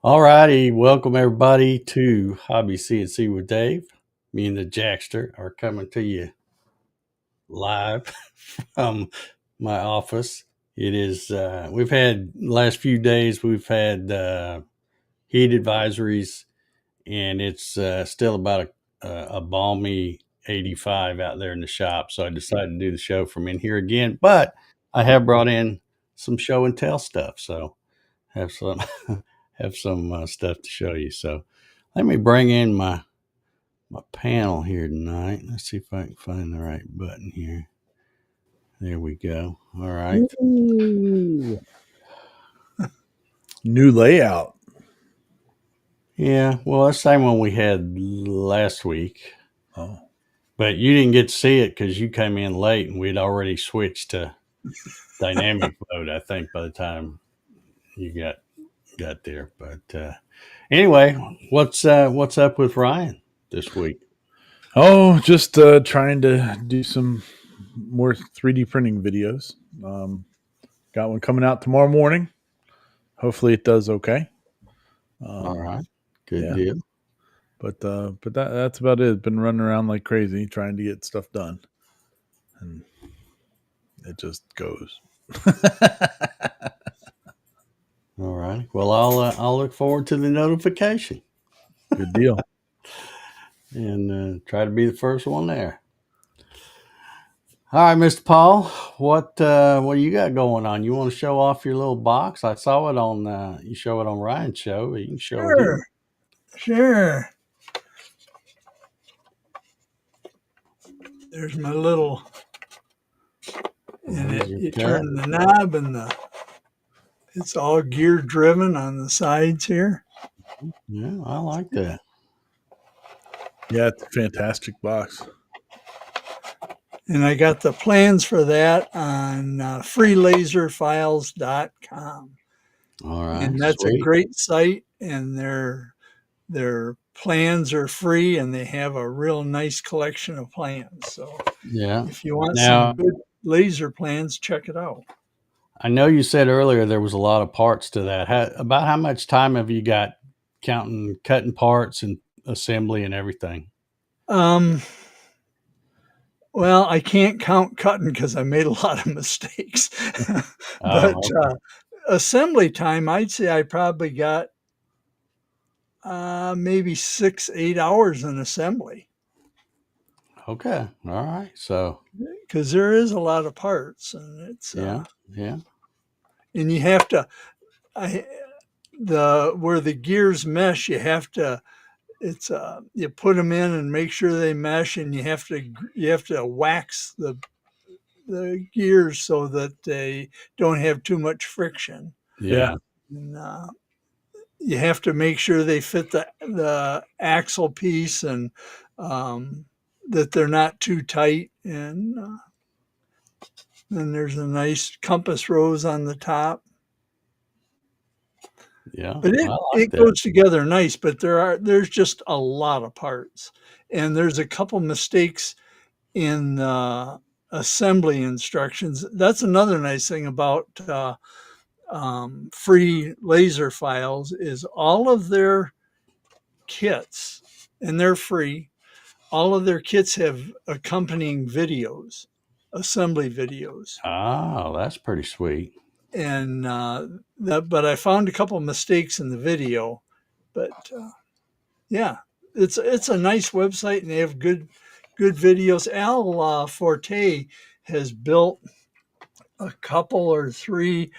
All righty, welcome everybody to Hobby CNC with Dave. Me and the Jackster are coming to you live from my office. It is we've had last few days we've had heat advisories, and it's still about a balmy 85 out there in the shop. So I decided to do the show from in here again, but I have brought in some show and tell stuff. So have some have some stuff to show you. So let me bring in my panel here tonight. Let's see if I can find the right button here. There we go. All right. Ooh. New layout. Yeah. Well, that's the same one we had last week, Oh, but you didn't get to see it because you came in late and we'd already switched to dynamic mode. I think by the time you got there. But anyway, what's up with Ryan this week? just trying to do some more 3D printing videos. Got one coming out tomorrow morning. Hopefully, it does okay. All right. Good Yeah, deal. but that's about it. Been running around like crazy trying to get stuff done, and it just goes. All right. Well, I'll look forward to the notification Good deal. and try to be the first one there. All right, Mr. Paul, what do you got going on? You want to show off your little box? I saw it on you show it on Ryan's show. You can show it here. Sure. There's my little, and you turn the knob and it's all gear driven on the sides here. Yeah, I like that. Yeah, it's a fantastic box. And I got the plans for that on freelaserfiles.com. All right, And that's a sweet. great site, and their plans are free, and they have a real nice collection of plans. So Yeah. if you want Now, some good laser plans, check it out. I know you said earlier there was a lot of parts to that. About how much time have you got counting cutting parts and assembly and everything? Um, Well, I can't count cutting because I made a lot of mistakes. But Oh, okay. assembly time, I'd say I probably got maybe 6, 8 hours in assembly Okay. All right. So, because there is a lot of parts, and it's yeah, yeah. and you have to I, the where the gears mesh, you have to it's you put them in and make sure they mesh, and you have to wax the gears so that they don't have too much friction. Yeah, Yeah. And you have to make sure they fit the axle piece, and that they're not too tight. And then there's a nice compass rose on the top. Yeah. But I it like it that. goes together nice. But there's just a lot of parts, and there's a couple mistakes in assembly instructions. That's another nice thing about free laser files is all of their kits, and they're free. All of their kits have accompanying videos, assembly videos, Oh, that's pretty sweet. and but I found a couple of mistakes in the video. But yeah, it's a nice website, and they have good videos. Al Forte has built a couple or three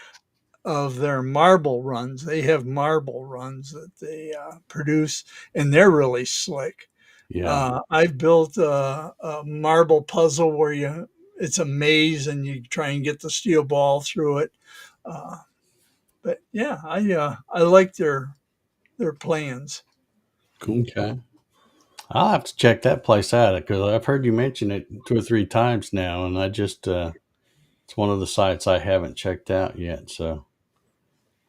of their marble runs. They have marble runs that they produce, and they're really slick. Yeah. I've built a marble puzzle where it's a maze and you try and get the steel ball through it. Uh, but yeah, I like their plans. cool. Okay. I'll have to check that place out because I've heard you mention it two or three times now, and I just it's one of the sites I haven't checked out yet, so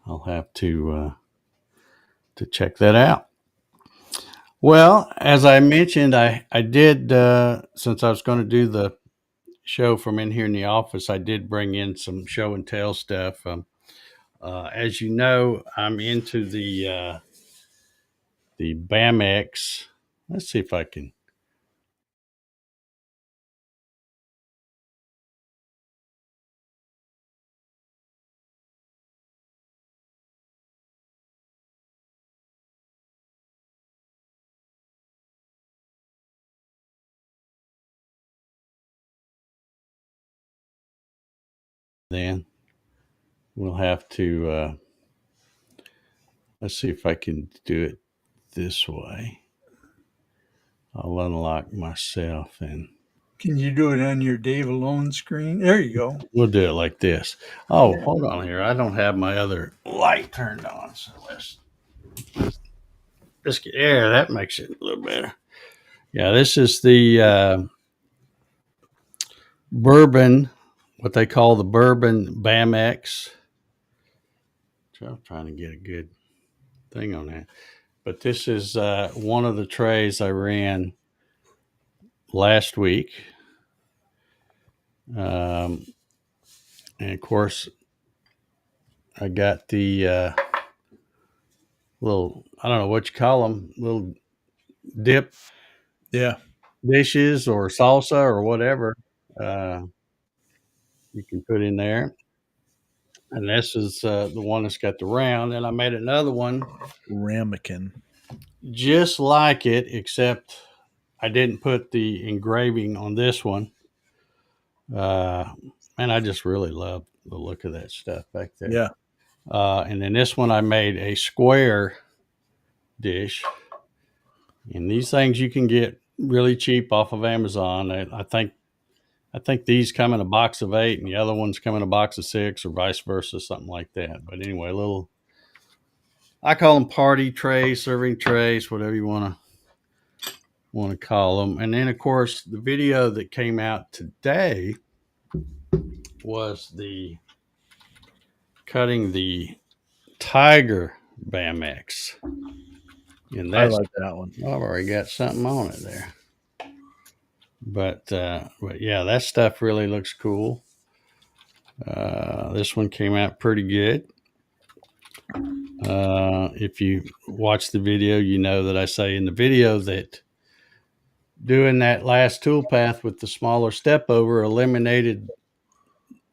I'll have to check that out. Well, as I mentioned, I did since I was going to do the show from in here in the office, I did bring in some show and tell stuff. As you know, I'm into the BAMX. Let's see if I can. Then we'll have to. Let's see if I can do it this way. I'll unlock myself and Can you do it on your Dave Alone screen? There you go. we'll do it like this. Oh, Yeah. hold on here. I don't have my other light turned on. So let's get there. That makes it a little better. Yeah, this is the bourbon, what they call the bourbon BAMX. So I'm trying to get a good thing on that. But this is one of the trays I ran last week. And of course, I got the little, I don't know what you call them, little dip Yeah. dishes or salsa or whatever you can put in there. And this is the one that's got the round. And I made another one Ramekin. just like it, except I didn't put the engraving on this one. And I just really love the look of that stuff back there. Yeah. And then this one I made a square dish. And these things you can get really cheap off of Amazon. I think these come in a box of 8 and the other ones come in a box of 6 or vice versa, something like that. But anyway, I call them party trays, serving trays, whatever you want to call them. And then of course the video that came out today was the cutting the Tiger BAMX. And I that's, like that one. I've already got something on it there. But yeah, that stuff really looks cool. This one came out pretty good. If you watch the video, you know that I say in the video that doing that last tool path with the smaller step over eliminated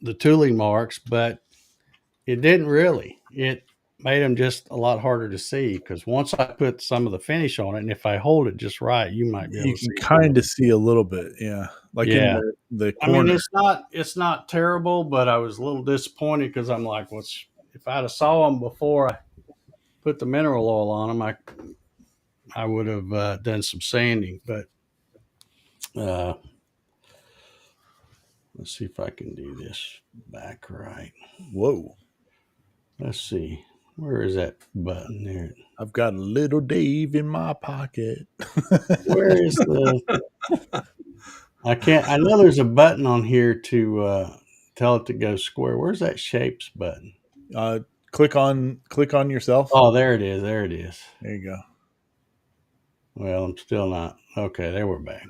the tooling marks, but it didn't really. It made them just a lot harder to see because once I put some of the finish on it, and if I hold it just right, you might be able You to can see. kind of see a little bit. Yeah. Like in Yeah. the I mean, corner. it's not terrible, but I was a little disappointed because I'm like, well, if I'd have saw them before I put the mineral oil on them, I would have done some sanding. But uh, let's see if I can do this back right. Whoa. Let's see. Where is that button there? I've got a little Dave in my pocket. Where is the? I can't. I know there's a button on here to tell it to go square. Where's that shapes button? Click on yourself. Oh, there it is. There it is. There you go. Well, I'm still not. Okay, there we're back.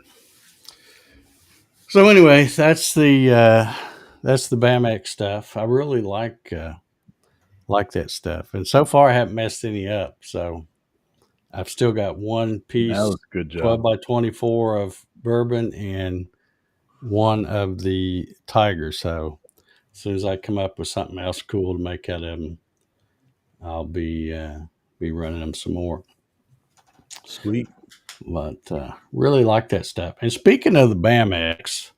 So anyway, that's the BAMX stuff. I really like that stuff, and so far I haven't messed any up. So I've still got one piece, That was a good job. 12 by 24 of bourbon and one of the Tiger. So as soon as I come up with something else cool to make out of them, I'll be running them some more. Sweet. But really like that stuff. And speaking of the BAMX,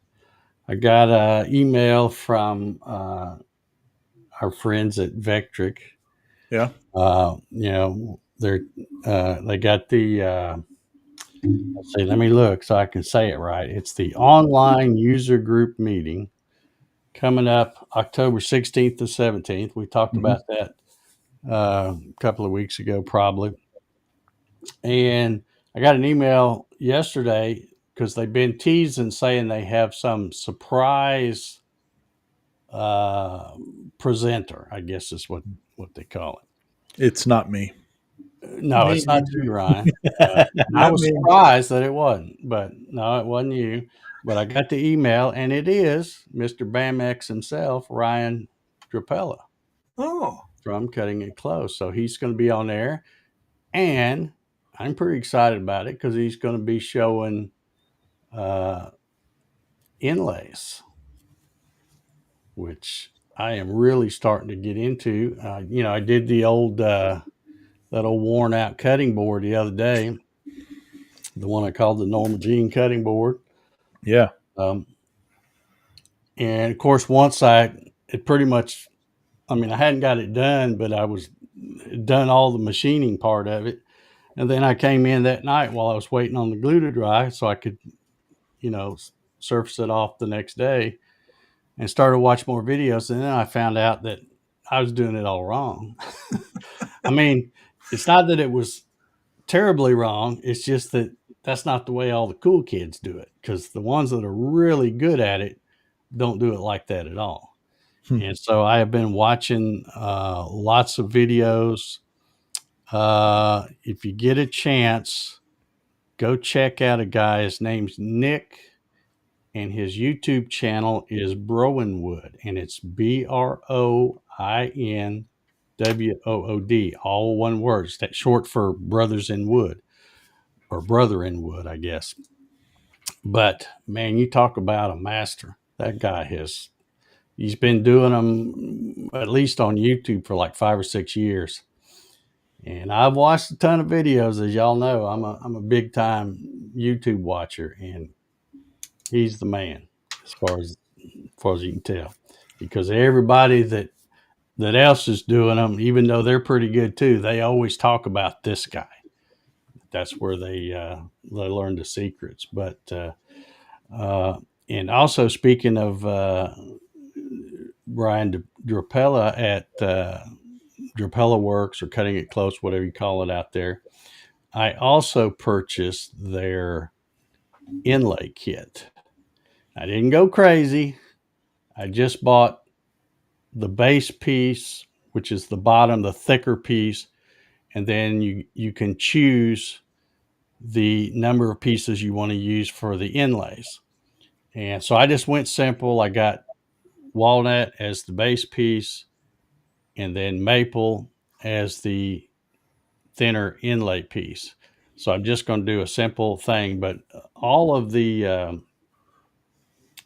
I got an email from our friends at Vectric. Yeah. They got the let's see, let me look so I can say it right. It's the online user group meeting coming up October 16th to 17th. We talked about that a couple of weeks ago, probably. And I got an email yesterday because they've been teasing saying they have some surprise presenter, I guess is what they call it. It's not me. No, Me it's not neither. you, Ryan. I Not was me. surprised that it wasn't, but no, it wasn't you. But I got the email, and it is Mr. BAMX himself, Ryan Drapella. Oh, from Cutting It Close. So he's going to be on there, and I'm pretty excited about it because he's going to be showing inlays, which I am really starting to get into. I did the old that old worn out cutting board the other day, the one I called the Norma Jean cutting board. Yeah. Um, and of course, once it pretty much, I mean, I hadn't got it done, but I was done all the machining part of it. And then I came in that night while I was waiting on the glue to dry so I could, surface it off the next day, and started watching more videos. And then I found out that I was doing it all wrong. I mean, it's not that it was terribly wrong. It's just that that's not the way all the cool kids do it, because the ones that are really good at it don't do it like that at all. And so I have been watching lots of videos. If you get a chance, go check out a guy. His name's Nick, and his YouTube channel is Browenwood, and it's BROINWOOD, all one word. That's short for Brothers in Wood, or Brother in Wood, I guess. But man, you talk about a master. That guy he's been doing them at least on YouTube for like 5 or 6 years. And I've watched a ton of videos, as y'all know. I'm a big time YouTube watcher, and he's the man as far as you can tell, because everybody that else is doing them, even though they're pretty good too, they always talk about this guy. That's where they learn the secrets. But and also, speaking of Brian Drapella at Drapella Works, or Cutting It Close, whatever you call it out there, I also purchased their inlay kit. I didn't go crazy. I just bought the base piece, which is the bottom, the thicker piece, and then you can choose the number of pieces you want to use for the inlays. And so I just went simple. I got walnut as the base piece, and then maple as the thinner inlay piece. So I'm just going to do a simple thing, but all of the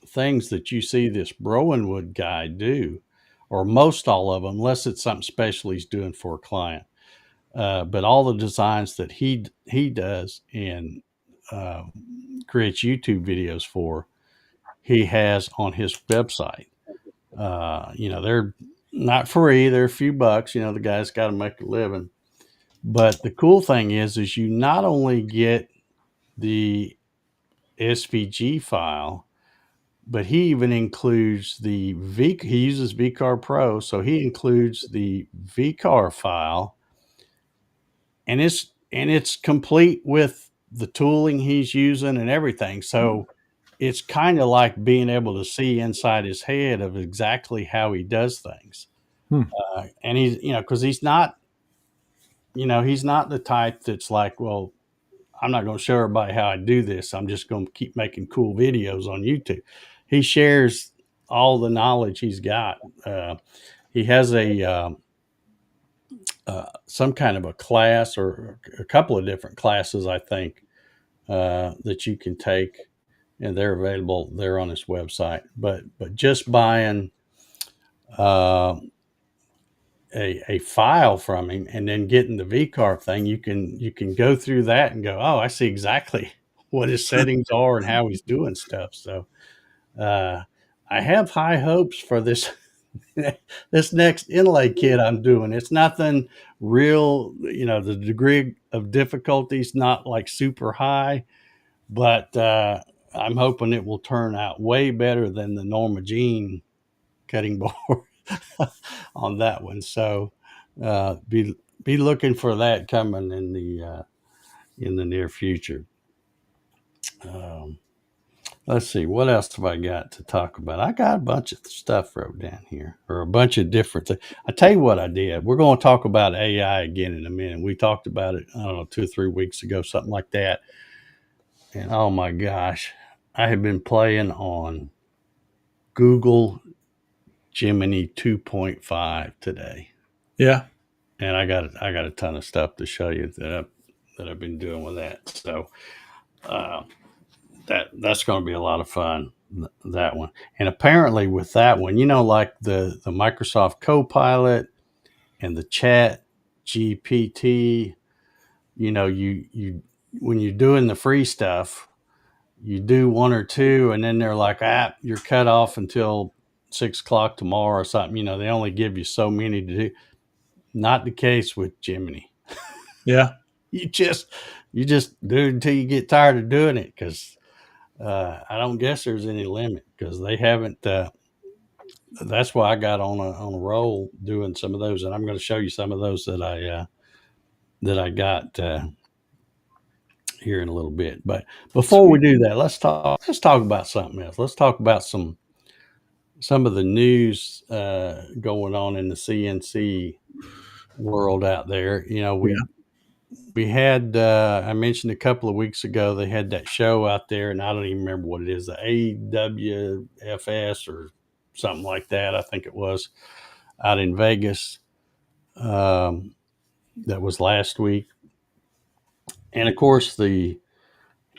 things that you see this Browenwood guy do, or most all of them, unless it's something special he's doing for a client, but all the designs that he does and uh, creates YouTube videos for, he has on his website. They're not free; they're a few bucks. The guy's got to make a living. But the cool thing is you not only get the SVG file, but he even includes the V. He uses VCar Pro, so he includes the VCar file, and it's complete with the tooling he's using and everything. So it's kind of like being able to see inside his head of exactly how he does things. And he's, because he's not the type that's like, well, I'm not going to show everybody how I do this. I'm just going to keep making cool videos on YouTube. He shares all the knowledge he's got. He has some kind of a class, or a couple of different classes, I think, that you can take, and they're available there on his website. But just buying a file from him and then getting the VCarve thing, you can go through that and go, oh, I see exactly what his settings are and how he's doing stuff. So I have high hopes for this this next inlay kit I'm doing. It's nothing real, the degree of difficulty is not like super high, but I'm hoping it will turn out way better than the Norma Jean cutting board on that one. So be looking for that coming in the near future. Um, let's see, what else have I got to talk about? I got a bunch of stuff wrote down here, or a bunch of different things. I tell you what I did. We're going to talk about AI again in a minute. We talked about it, I don't know, 2 or 3 weeks ago, something like that. And oh my gosh, I have been playing on Google Gemini 2.5 today. Yeah. and I got a ton of stuff to show you that I've been doing with that. So uh, that's going to be a lot of fun. That one, and apparently with that one, like the Microsoft Copilot and the Chat GPT, you when you're doing the free stuff, you do one or two, and then they're like, you're cut off until 6 o'clock tomorrow or something. They only give you so many to do. Not the case with Jiminy. Yeah. You just do it until you get tired of doing it, because I don't guess there's any limit, because they haven't. That's why I got on a roll doing some of those, and I'm going to show you some of those that I got here in a little bit. But before we Sweet. do that, let's talk about something else. Let's talk about some of the news going on in the CNC world out there. Yeah. We had I mentioned a couple of weeks ago they had that show out there, and I don't even remember what it is, the AWFS or something like that. I think it was out in Vegas. That was last week, and of course the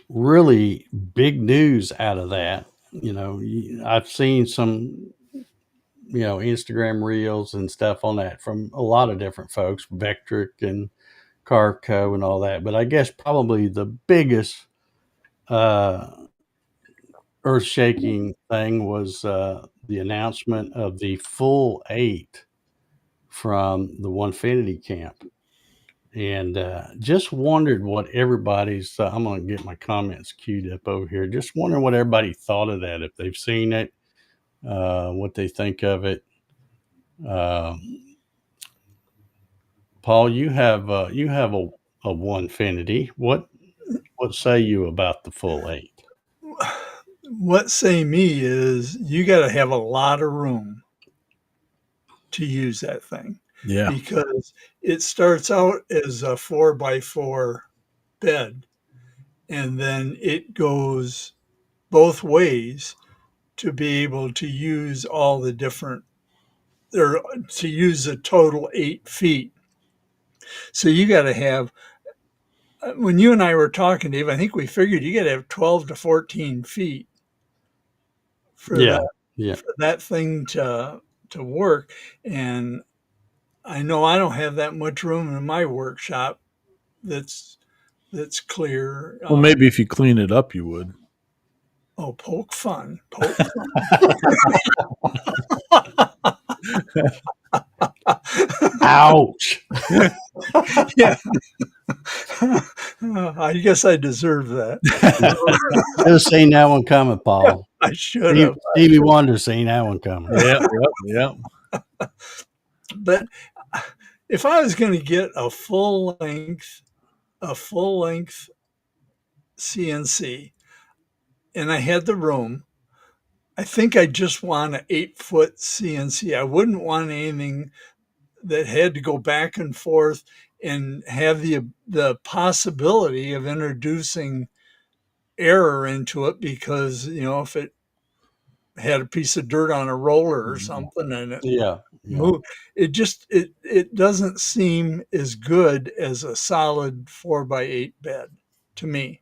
really big news out of that. I've seen some Instagram reels and stuff on that from a lot of different folks, Vectric and Carco and all that. But I guess probably the biggest uh, earth shaking thing was the announcement of the full 8 from the Onefinity camp. And just wondered what everybody's, I'm going to get my comments queued up over here. Just wondering what everybody thought of that, if they've seen it, what they think of it. Um, Paul, you have a Onefinity. What say you about the full 8? What say me is you got to have a lot of room to use that thing, Yeah. because it starts out as a 4x4 bed, and then it goes both ways to be able to use all the different, or to use a total 8 feet. So you got to have, when you and I were talking, Dave, I think we figured you got to have 12 to 14 feet for Yeah, that yeah. for that thing to work. And I know I don't have that much room in my workshop that's clear. Well, maybe if you clean it up, you would. Oh, poke fun, poke fun. Ouch. Yeah, I guess I deserve that. Should have seen that one coming, Paul. I should have. Stevie Wonder seen that one coming. Yeah. Yep. But if I was going to get a full length CNC, and I had the room, I think I just want an 8 foot CNC. I wouldn't want anything that had to go back and forth and have the possibility of introducing error into it, because if it had a piece of dirt on a roller or something and it Yeah, yeah. moved, it doesn't seem as good as a solid 4x8 bed to me.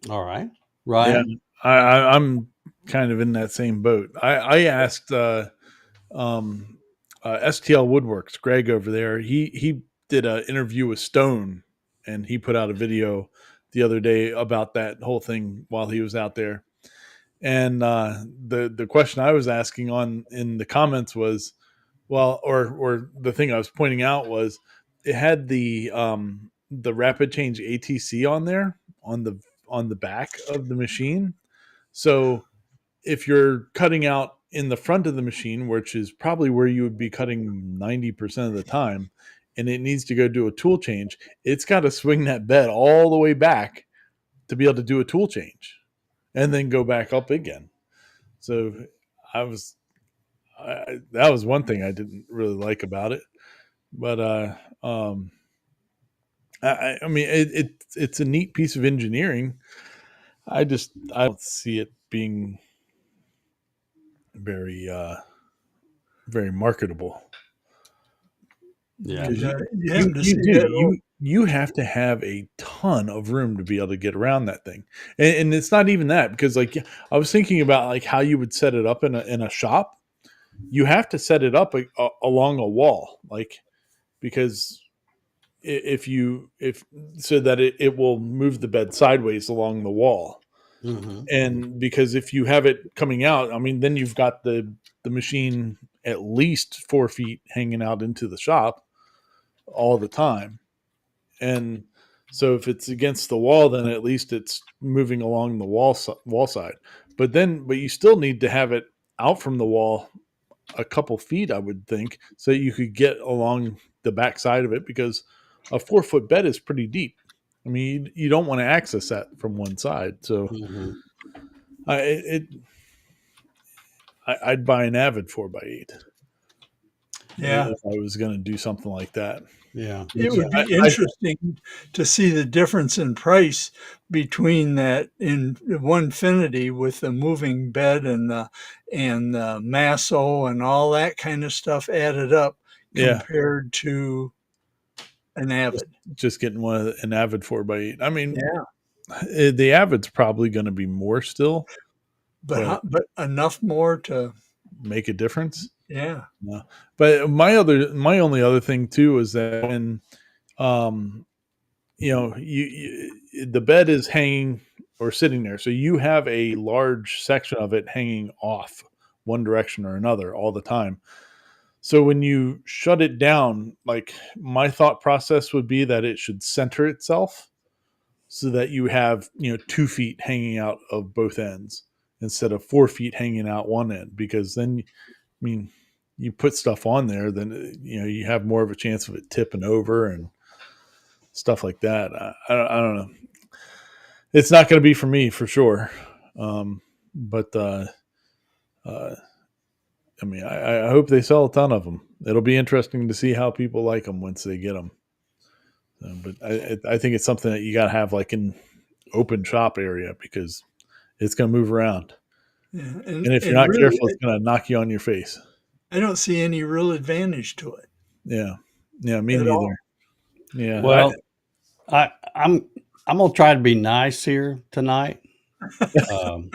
All right. Yeah. Ryan? I'm kind of in that same boat. I asked um, STL Woodworks, Greg over there. He did an interview with Stone, and he put out a video the other day about that whole thing while he was out there. And the question I was asking on in the comments was, well, or the thing I was pointing out was, it had the rapid change ATC on there on the back of the machine. So if you're cutting out in the front of the machine, which is probably where you would be cutting 90% of the time, and it needs to go do a tool change, it's got to swing that bed all the way back to be able to do a tool change and then go back up again. So that was one thing I didn't really like about it. But I mean, it's a neat piece of engineering. I don't see it being very very marketable. Yeah. Because You happen to see that old, you have to have a ton of room to be able to get around that thing, and it's not even that, because like I was thinking about like how you would set it up in a shop. You have to set it up along a wall, like, because if so that it will move the bed sideways along the wall. Mm-hmm. And because if you have it coming out, I mean, then you've got the machine at least 4 feet hanging out into the shop all the time. And so if it's against the wall, then at least it's moving along the wall side. But you still need to have it out from the wall a couple feet, I would think, so you could get along the back side of it, because a 4 foot bed is pretty deep. I mean, you don't want to access that from one side. So Mm-hmm. I, it, I'd buy an Avid 4x8 yeah. if I was going to do something like that. Yeah. It Which would be I interesting to see the difference in price between that in Onefinity with the moving bed and the Masso and all that kind of stuff added up yeah, compared to an just, Avid. just getting an Avid 4x8. I mean, Yeah, the Avid's probably going to be more still, but but enough more to make a difference. yeah. No. But my only other thing too is that when um the bed is hanging or sitting there, so you have a large section of it hanging off one direction or another all the time. So when you shut it down, like, my thought process would be that it should center itself, so that you have 2 feet hanging out of both ends instead of 4 feet hanging out one end, because then, I mean, you put stuff on there, then you have more of a chance of it tipping over and stuff like that. I don't know. It's not going to be for me for sure. But uh, I mean, I hope they sell a ton of them. It'll be interesting to see how people like them once they get them. But I think it's something that you got to have like in open shop area, because it's going to move around. Yeah. And if you're And not really, careful, it's going to knock you on your face. I don't see any real advantage to it Yeah. Yeah. Me at all. neither. Yeah. Well, I'm gonna try to be nice here tonight. Um,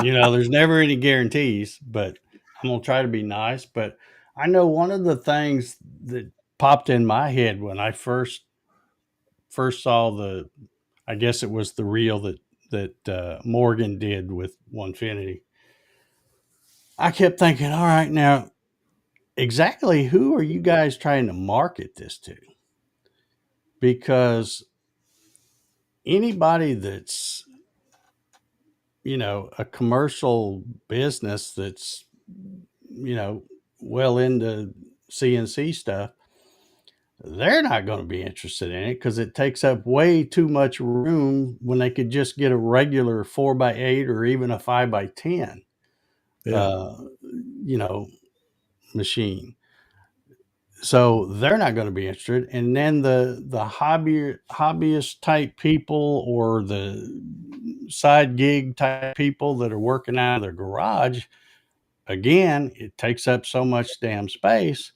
there's never any guarantees, but I'm gonna try to be nice. But I know one of the things that popped in my head when I first saw I guess it was the reel that Morgan did with Onefinity. I kept thinking, all right, now exactly who are you guys trying to market this to? Because anybody that's a commercial business that's well into CNC stuff, they're not going to be interested in it because it takes up way too much room when they could just get a regular 4x8 or even a 5x10 Yeah. uh, you know machine. So they're not going to be interested. And then the hobbyist type people or the side gig type people that are working out of their garage, again, it takes up so much damn space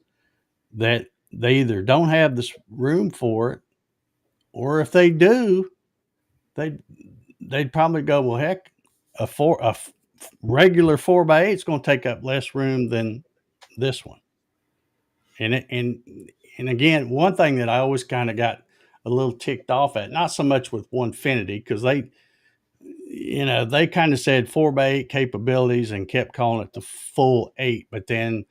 that they either don't have this room for it, or if they do, they'd probably go, well, heck, regular 4x8 is going to take up less room than this one. And again, one thing that I always kind of got a little ticked off at, not so much with Onefinity, because they kind of said 4x8 capabilities and kept calling it the full 8, but then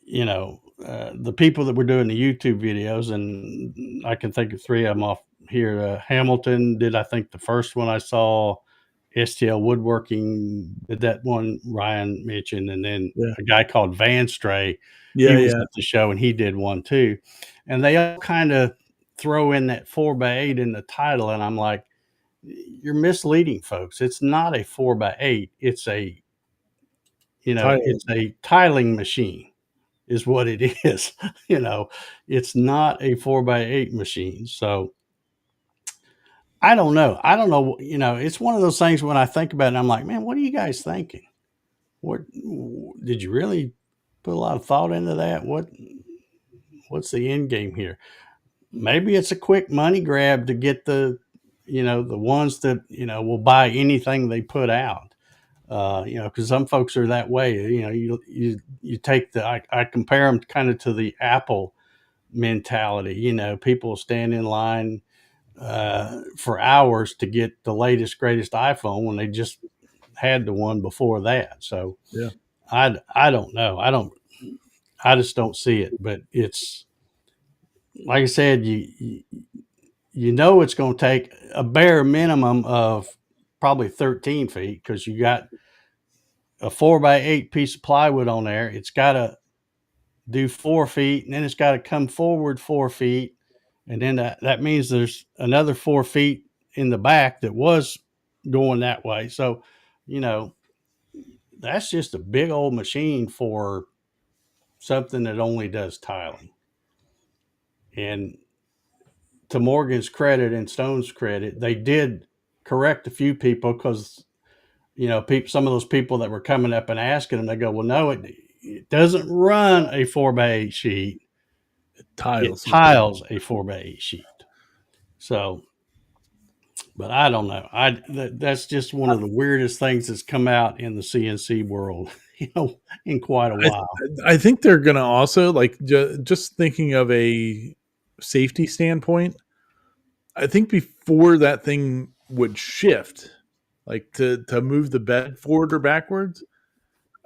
the people that were doing the YouTube videos, and I can think of three of them off here. Hamilton did, I think, the first one I saw. STL Woodworking did that one Ryan mentioned, and then Yeah. a guy called Van Stray, he Yeah. was Yeah. at the show and he did one too. And they all kind of throw in that 4x8 in the title, and I'm like, you're misleading folks. It's not a 4x8. It's Title. a tiling machine is what it is. It's not a 4x8 machine. So I don't know. It's one of those things when I think about it, I'm like, man, what are you guys thinking? what did you really put a lot of thought into that? What's the end game here? Maybe it's a quick money grab to get the the ones that will buy anything they put out. Because some folks are that way. You take I compare them kind of to the Apple mentality. People stand in line for hours to get the latest greatest iPhone when they just had the one before that. So Yeah. I don't know. I just don't see it. But it's like I said, it's going to take a bare minimum of probably 13 feet because you got a 4x8 piece of plywood on there. It's got to do 4 feet, and then it's got to come forward 4 feet, and then that means there's another 4 feet in the back that was going that way. So, you know, that's just a big old machine for something that only does tiling. And to Morgan's credit and Stone's credit, they did correct a few people because some of those people that were coming up and asking them, they go, well, no, it doesn't run a 4x8 sheet. It Tiles. tiles a 4x8 sheet. So, but I don't know. That's just one of the weirdest things that's come out in the CNC world, in quite a while. I think they're going to also just thinking of a safety standpoint. I think before that thing would shift, like to move the bed forward or backwards,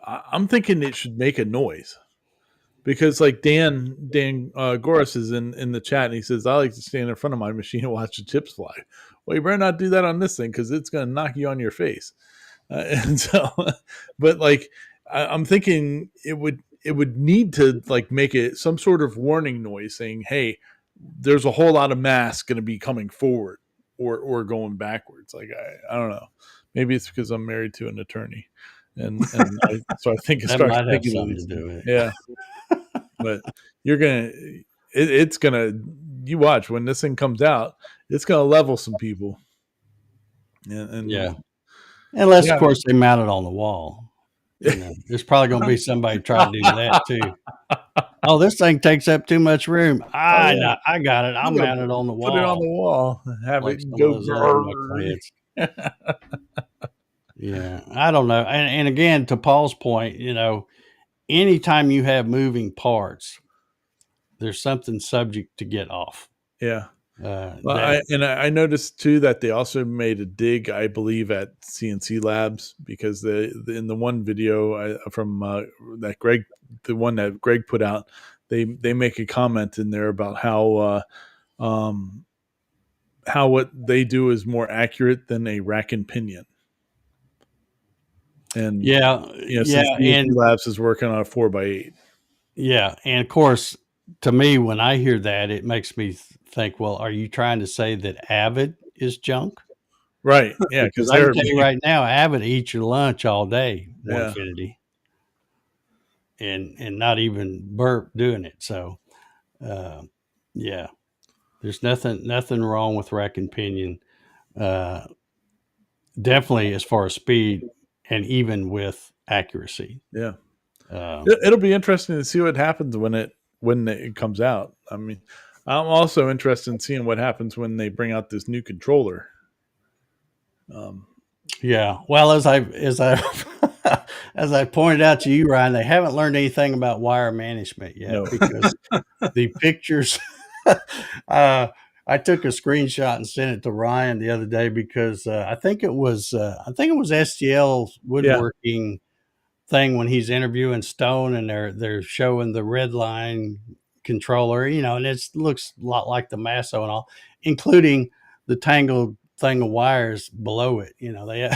I'm thinking it should make a noise. Because like Dan Goris is in the chat and he says, I like to stand in front of my machine and watch the chips fly. Well, you better not do that on this thing because it's going to knock you on your face. And so, but like, I'm thinking it would need to like make it some sort of warning noise saying, hey, there's a whole lot of mass going to be coming forward or going backwards. Like, I don't know. Maybe it's because I'm married to an attorney. So I think it That starts might have thinking of something to these do things. with it. Yeah. But it's gonna, you watch when this thing comes out, it's gonna level some people. And Yeah. Unless, yeah. of course, they mount it on the wall. There's probably going to be somebody try to do that too. Oh, this thing takes up too much room. Oh yeah, I got it. I'll mount it on the put it on the wall, wall, have like it some of go. those other knuckleheads. Yeah, I don't know. And again, to Paul's point, anytime you have moving parts, there's something subject to get off. Yeah. Well, That I noticed too that they also made a dig, I believe, at CNC Labs because in the one video from that the one that Greg put out, they make a comment in there about how what they do is more accurate than a rack and pinion. And since CNC Labs is working on a 4x8. Yeah, and of course, to me, when I hear that, it makes me think, well, are you trying to say that Avid is junk? Right. Yeah, because I can tell you right now, Avid eats your lunch all day, Onefinity, and not even burp doing it. So, yeah, there's nothing wrong with rack and pinion. Definitely as far as speed and even with accuracy. Yeah. It'll be interesting to see what happens when it comes out. I mean, I'm also interested in seeing what happens when they bring out this new controller. Yeah. Well, as I as I pointed out to you, Ryan, they haven't learned anything about wire management yet because the pictures. I took a screenshot and sent it to Ryan the other day because I think it was STL's woodworking thing when he's interviewing Stone and they're showing the red line controller, and it looks a lot like the Masso and all, including the tangled thing of wires below it. They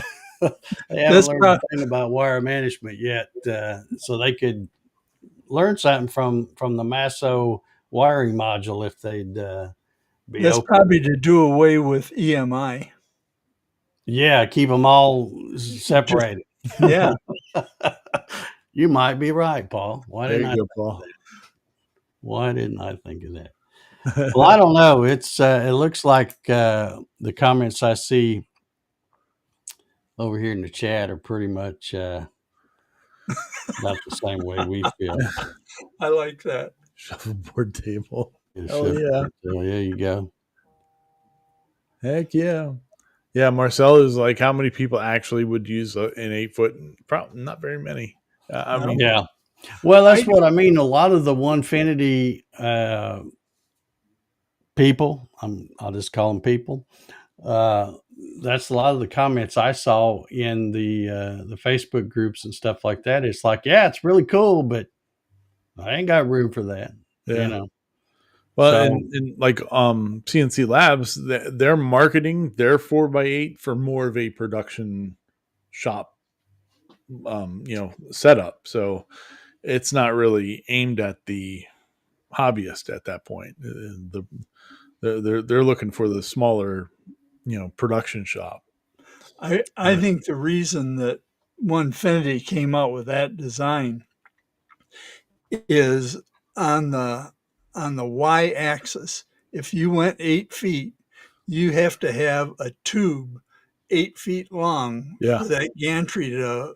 haven't learned anything about wire management yet, so they could learn something from the Masso wiring module if they'd be That's open. probably to do away with EMI. Yeah, keep them all separated. Yeah. You might be right, Paul. Why didn't I think Paul? of that? Why didn't I think of that? Well, I don't know. It's it looks like the comments I see over here in the chat are pretty much about the same way we feel. I like that. Shuffleboard table. Get a Hell yeah. So there you go. Heck yeah. Yeah, Marcel is like, how many people actually would use an 8 foot? Probably not very many. I No, mean, Yeah. Well, I that's what I mean. A lot of the Onefinity people, I'll just call them people. Uh, that's a lot of the comments I saw in the Facebook groups and stuff like that. It's like, yeah, it's really cool, but I ain't got room for that, you yeah. know. Well, So and like CNC Labs, they're marketing their 4x8 for more of a production shop, setup. So it's not really aimed at the hobbyist at that point. They're looking for the smaller, production shop. I But think the reason that Onefinity came out with that design is on the y-axis. If you went 8 feet, you have to have a tube 8 feet long yeah, for that gantry to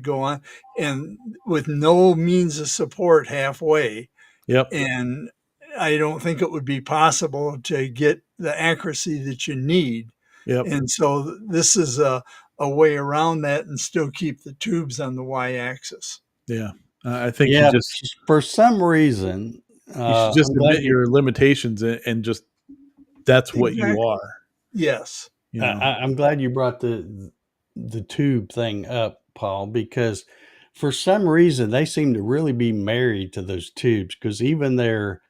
go on, and with no means of support halfway. yep, And I don't think it would be possible to get the accuracy that you need. yep, And so this is a way around that and still keep the tubes on the y-axis. yeah. I think yeah, for some reason, you should just I'm glad admit your limitations and just that's what you Exactly. are. Yes. You know. I'm glad you brought the tube thing up, Paul, because for some reason they seem to really be married to those tubes. Because even their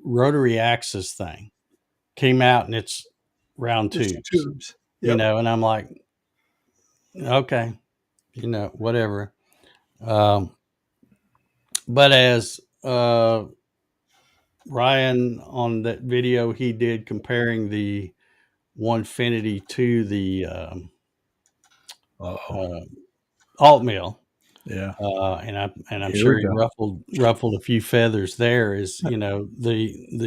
rotary axis thing came out and it's round It's tubes, tubes. Yep. and I'm like, okay, whatever. Um, but as Ryan on that video he did comparing the Onefinity to the Oh, uh, alt mill, yeah. and I'm Here we sure he go. ruffled a few feathers there. Is the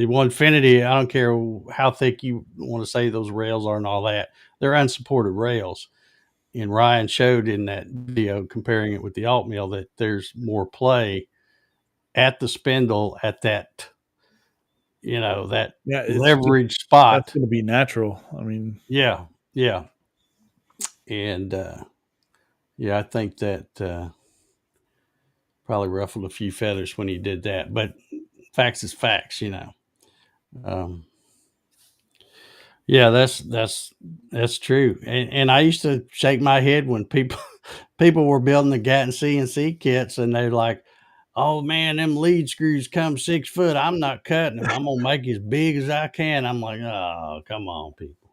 Onefinity? I don't care how thick you want to say those rails are and all that. They're unsupported rails. And Ryan showed in that video comparing it with the alt mill that there's more play at the spindle at that that Yeah, it's just leverage that's spot. going to be natural. I mean, Yeah, yeah, and yeah, I think that probably ruffled a few feathers when he did that. But facts is facts. Um, yeah, that's true. And I used to shake my head when people were building the Gatton CNC kits, and they're like, "Oh man, them lead screws come 6 foot. I'm not cutting them. I'm gonna make as big as I can." I'm like, "Oh, come on, people.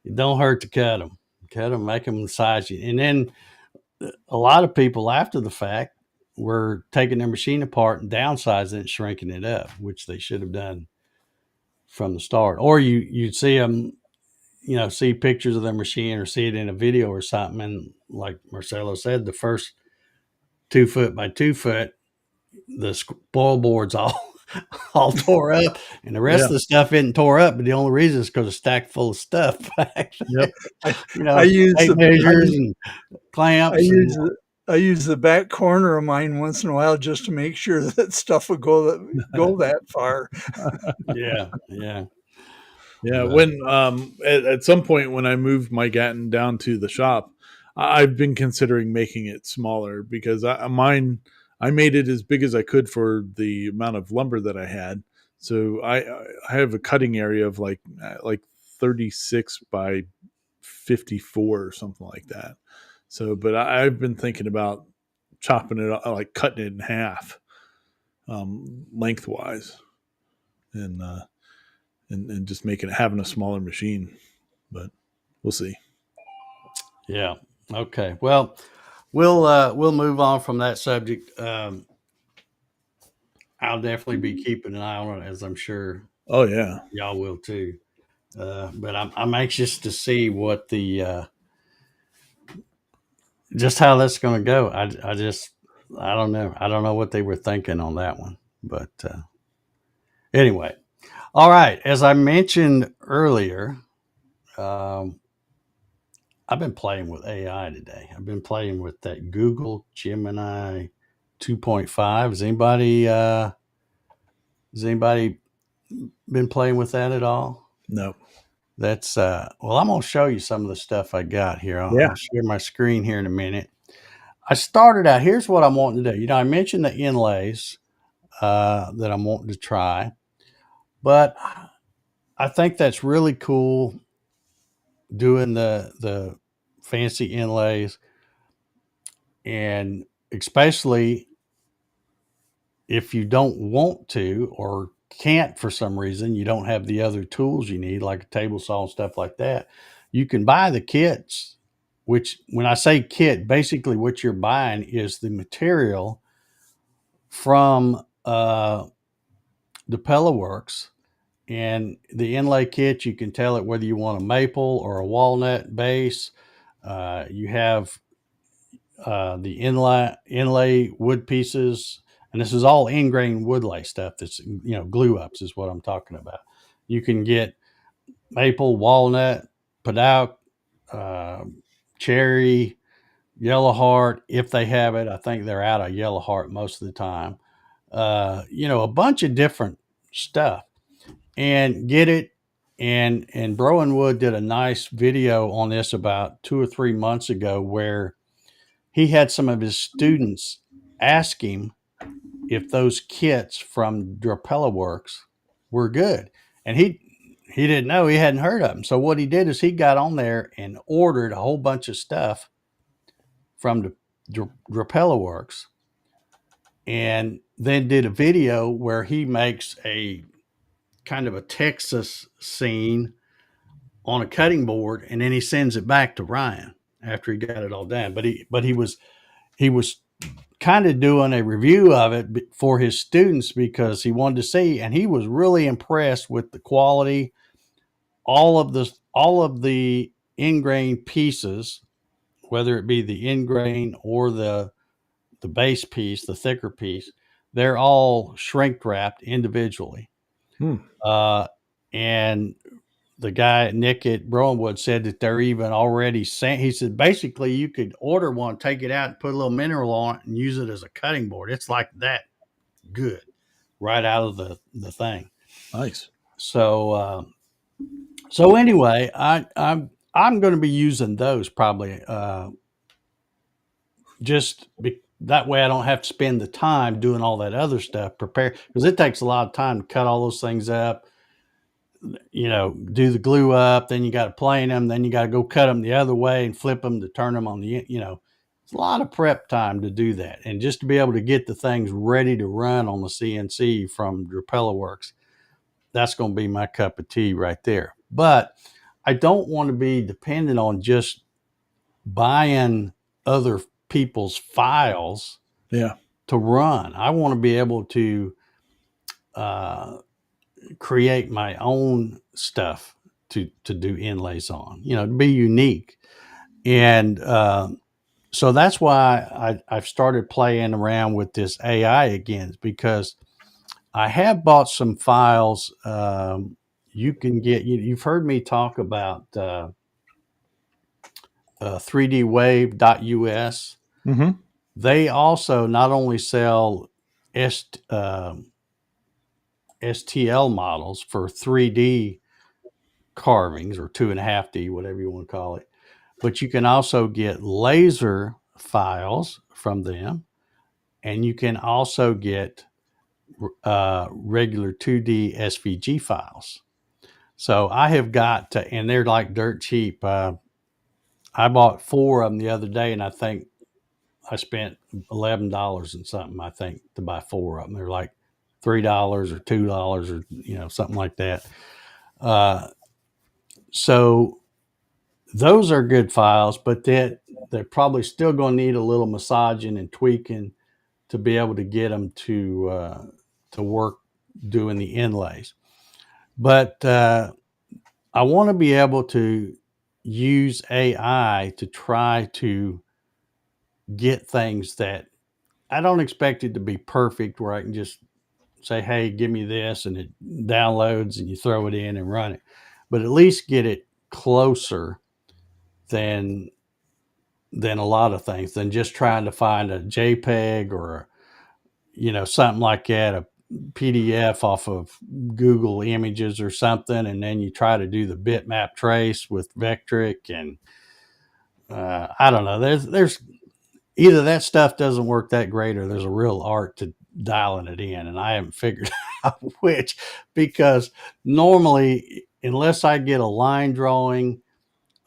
It don't hurt to cut them. Cut them, make them the size you." And then a lot of people after the fact were taking their machine apart and downsizing it and shrinking it up, which they should have done from the start. Or you'd see them, see pictures of their machine or see it in a video or something, and like Marcelo said, the first 2 foot by 2 foot, the spoil board's all all tore up, and the rest yeah, of the stuff isn't tore up. But the only reason is because it's stacked full of stuff back yep, there. I, I use Tape the measures and I clamps and use the I use the back corner of mine once in a while just to make sure that stuff will go that far. yeah, yeah. yeah. But When at some point when I moved my Gatton down to the shop, I've been considering making it smaller because I made it as big as I could for the amount of lumber that I had. So I have a cutting area of like 36 by 54 or something like that. So, but I've been thinking about chopping it, like cutting it in half, lengthwise, and and just having a smaller machine. But we'll see. yeah, okay. Well, we'll move on from that subject. I'll definitely be keeping an eye on it, as I'm sure Oh yeah, y'all will too. But I'm anxious to see what the just how that's going to go. I don't know. I don't know what they were thinking on that one. But anyway, all right. As I mentioned earlier, um, I've been playing with AI today. I've been playing with that Google Gemini 2.5. Has anybody been playing with that at all? No. That's well, I'm gonna show you some of the stuff I got here. Yeah. I'll share my screen here in a minute. I started out. Here's what I'm wanting to do. I mentioned the inlays that I'm wanting to try, but I think that's really cool doing the fancy inlays, and especially if you don't want to or can't for some reason, you don't have the other tools you need, like a table saw and stuff like that. You can buy the kits, which when I say kit, basically what you're buying is the material from the Works. And the inlay kit, you can tell it whether you want a maple or a walnut base. You have the inlay wood pieces, and this is all ingrain woodlay stuff. That's glue ups is what I'm talking about. You can get maple, walnut, paddock, uh, cherry, yellow heart if they have it. I think they're out of yellow heart most of the time. A bunch of different stuff, and get it. And Browenwood did a nice video on this about 2 or 3 months ago, where he had some of his students ask him if those kits from Drapella Works were good, and he didn't know. He hadn't heard of them. So what he did is he got on there and ordered a whole bunch of stuff from the Drapella Works, and then did a video where he makes a kind of a Texas scene on a cutting board, and then he sends it back to Ryan after he got it all done. But he was kind of doing a review of it for his students because he wanted to see, and he was really impressed with the quality, all of the ingrain pieces, whether it be the ingrain or the base piece, the thicker piece. They're all shrink wrapped individually. Hmm. And the guy, Nick at Brownwood, said that they're even already sent. He said, basically, you could order one, take it out, and put a little mineral on it and use it as a cutting board. It's like that good right out of the thing. Nice. So anyway, I'm going to be using those probably that way I don't have to spend the time doing all that other stuff, prepare, because it takes a lot of time to cut all those things up, do the glue up, then you got to plane them, then you got to go cut them the other way and flip them to turn them on it's a lot of prep time to do that. And just to be able to get the things ready to run on the CNC from Drapella Works, that's going to be my cup of tea right there. But I don't want to be dependent on just buying other people's files to run. I want to be able to create my own stuff to do inlays on, to be unique. And so that's why I've started playing around with this AI again, because I have bought some files. You can get, you've heard me talk about 3dwave.us. Mm-hmm. They also not only sell STL models for 3D carvings, or 2.5D, whatever you want to call it, but you can also get laser files from them, and you can also get regular 2D SVG files. So I have got to, and they're like dirt cheap. I bought 4 of them the other day, and I think I spent $11 and something, I think, to buy 4 of them. They're like $3 or $2 or, something like that. So those are good files, but they're probably still going to need a little massaging and tweaking to be able to get them to work doing the inlays. But I want to be able to use AI to try to get things that I don't expect it to be perfect, where I can just say, hey, give me this, and it downloads and you throw it in and run it. But at least get it closer than a lot of things, than just trying to find a JPEG or, something like that, a PDF off of Google Images or something, and then you try to do the bitmap trace with Vectric, and I don't know. There's either that stuff doesn't work that great, or there's a real art to dialing it in, and I haven't figured out which, because normally, unless I get a line drawing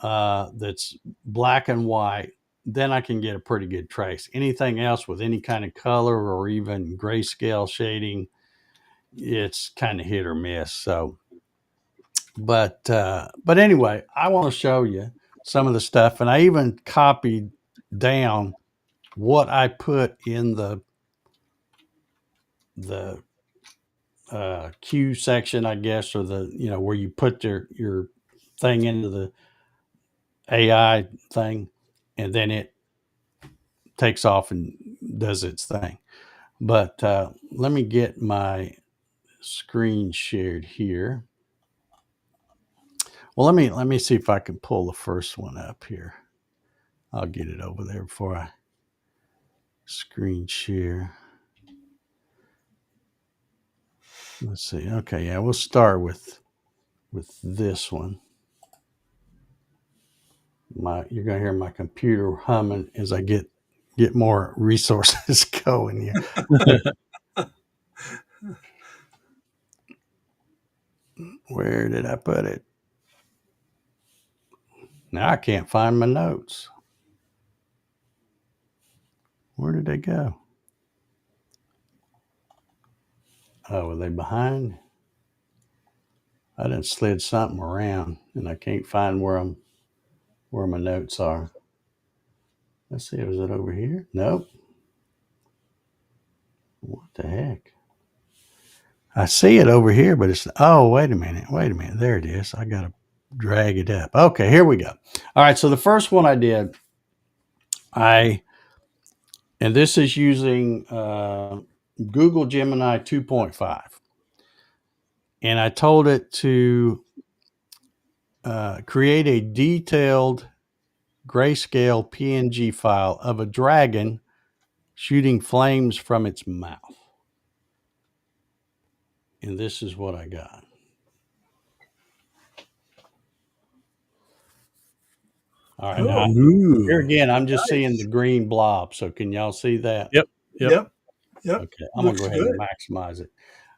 that's black and white, then I can get a pretty good trace. Anything else with any kind of color or even grayscale shading, it's kind of hit or miss. So, but anyway, I want to show you some of the stuff, and I even copied down what I put in the Q section, I guess, or the where you put your thing into the AI thing, and then it takes off and does its thing. But let me get my screen shared here. Well, let me see if I can pull the first one up here. I'll get it over there before I screen share. Let's see. Okay, yeah, we'll start with this one. You're gonna hear my computer humming as I get more resources going here. Where did I put it? Now I can't find my notes. Where did they go? Oh, were they behind? I done slid something around, and I can't find where my notes are. Let's see, was it over here? Nope. What the heck? I see it over here, but it's, oh, wait a minute. There it is. I got to drag it up. Okay, here we go. All right, so the first one I did, and this is using Google Gemini 2.5. And I told it to create a detailed grayscale PNG file of a dragon shooting flames from its mouth. And this is what I got. All right, now here again, I'm just seeing the green blob. So can y'all see that? Yep. Okay, I'm gonna go ahead and maximize it.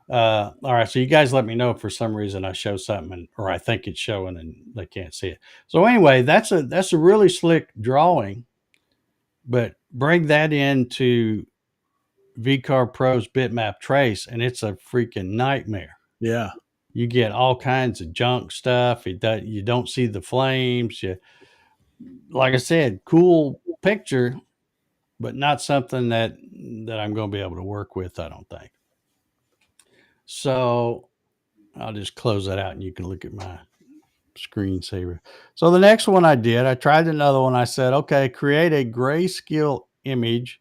All right, so you guys let me know if for some reason I show something or I think it's showing and they can't see it. So anyway, that's a really slick drawing, but bring that into VCarve Pro's bitmap trace and it's a freaking nightmare. Yeah. You get all kinds of junk stuff. You don't see the flames. Like I said, cool picture, but not something that I'm going to be able to work with, I don't think. So I'll just close that out and you can look at my screensaver. So the next one I did, I tried another one. I said, okay, create a grayscale image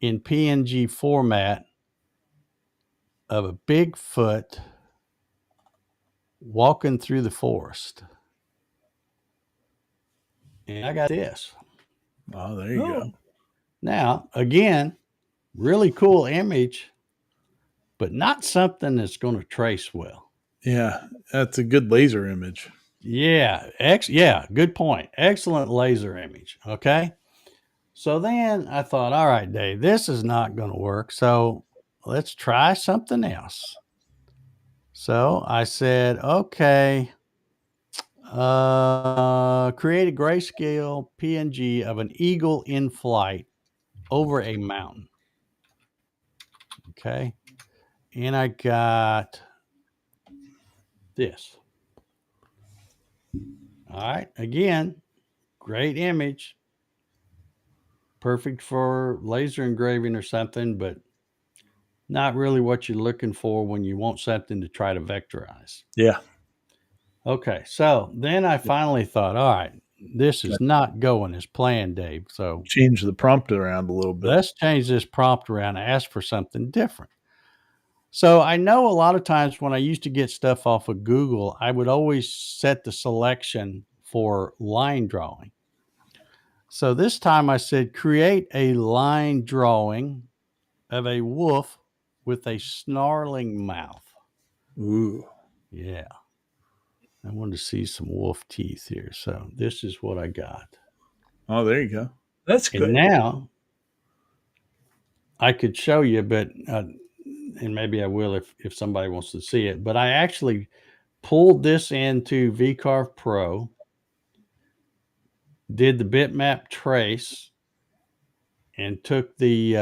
in PNG format of a Bigfoot walking through the forest. And I got this. Oh, there you go. Now, again, really cool image, but not something that's going to trace well. Yeah, that's a good laser image. Yeah, good point. Excellent laser image. Okay. So then I thought, all right, Dave, this is not going to work. So let's try something else. So I said, okay, create a grayscale PNG of an eagle in flight over a mountain. Okay. And I got this. All right. Again, great image. Perfect for laser engraving or something, but not really what you're looking for when you want something to try to vectorize. Yeah. Okay. So then I finally thought, all right, this is not going as planned, Dave. So change the prompt around a little bit. Let's change this prompt around and ask for something different. So I know a lot of times when I used to get stuff off of Google, I would always set the selection for line drawing. So this time I said, create a line drawing of a wolf with a snarling mouth. Ooh. Yeah. I wanted to see some wolf teeth here. So this is what I got. Oh, there you go. That's And good. now I could show you, but and maybe I will if somebody wants to see it. But I actually pulled this into VCarve Pro, did the bitmap trace, and took the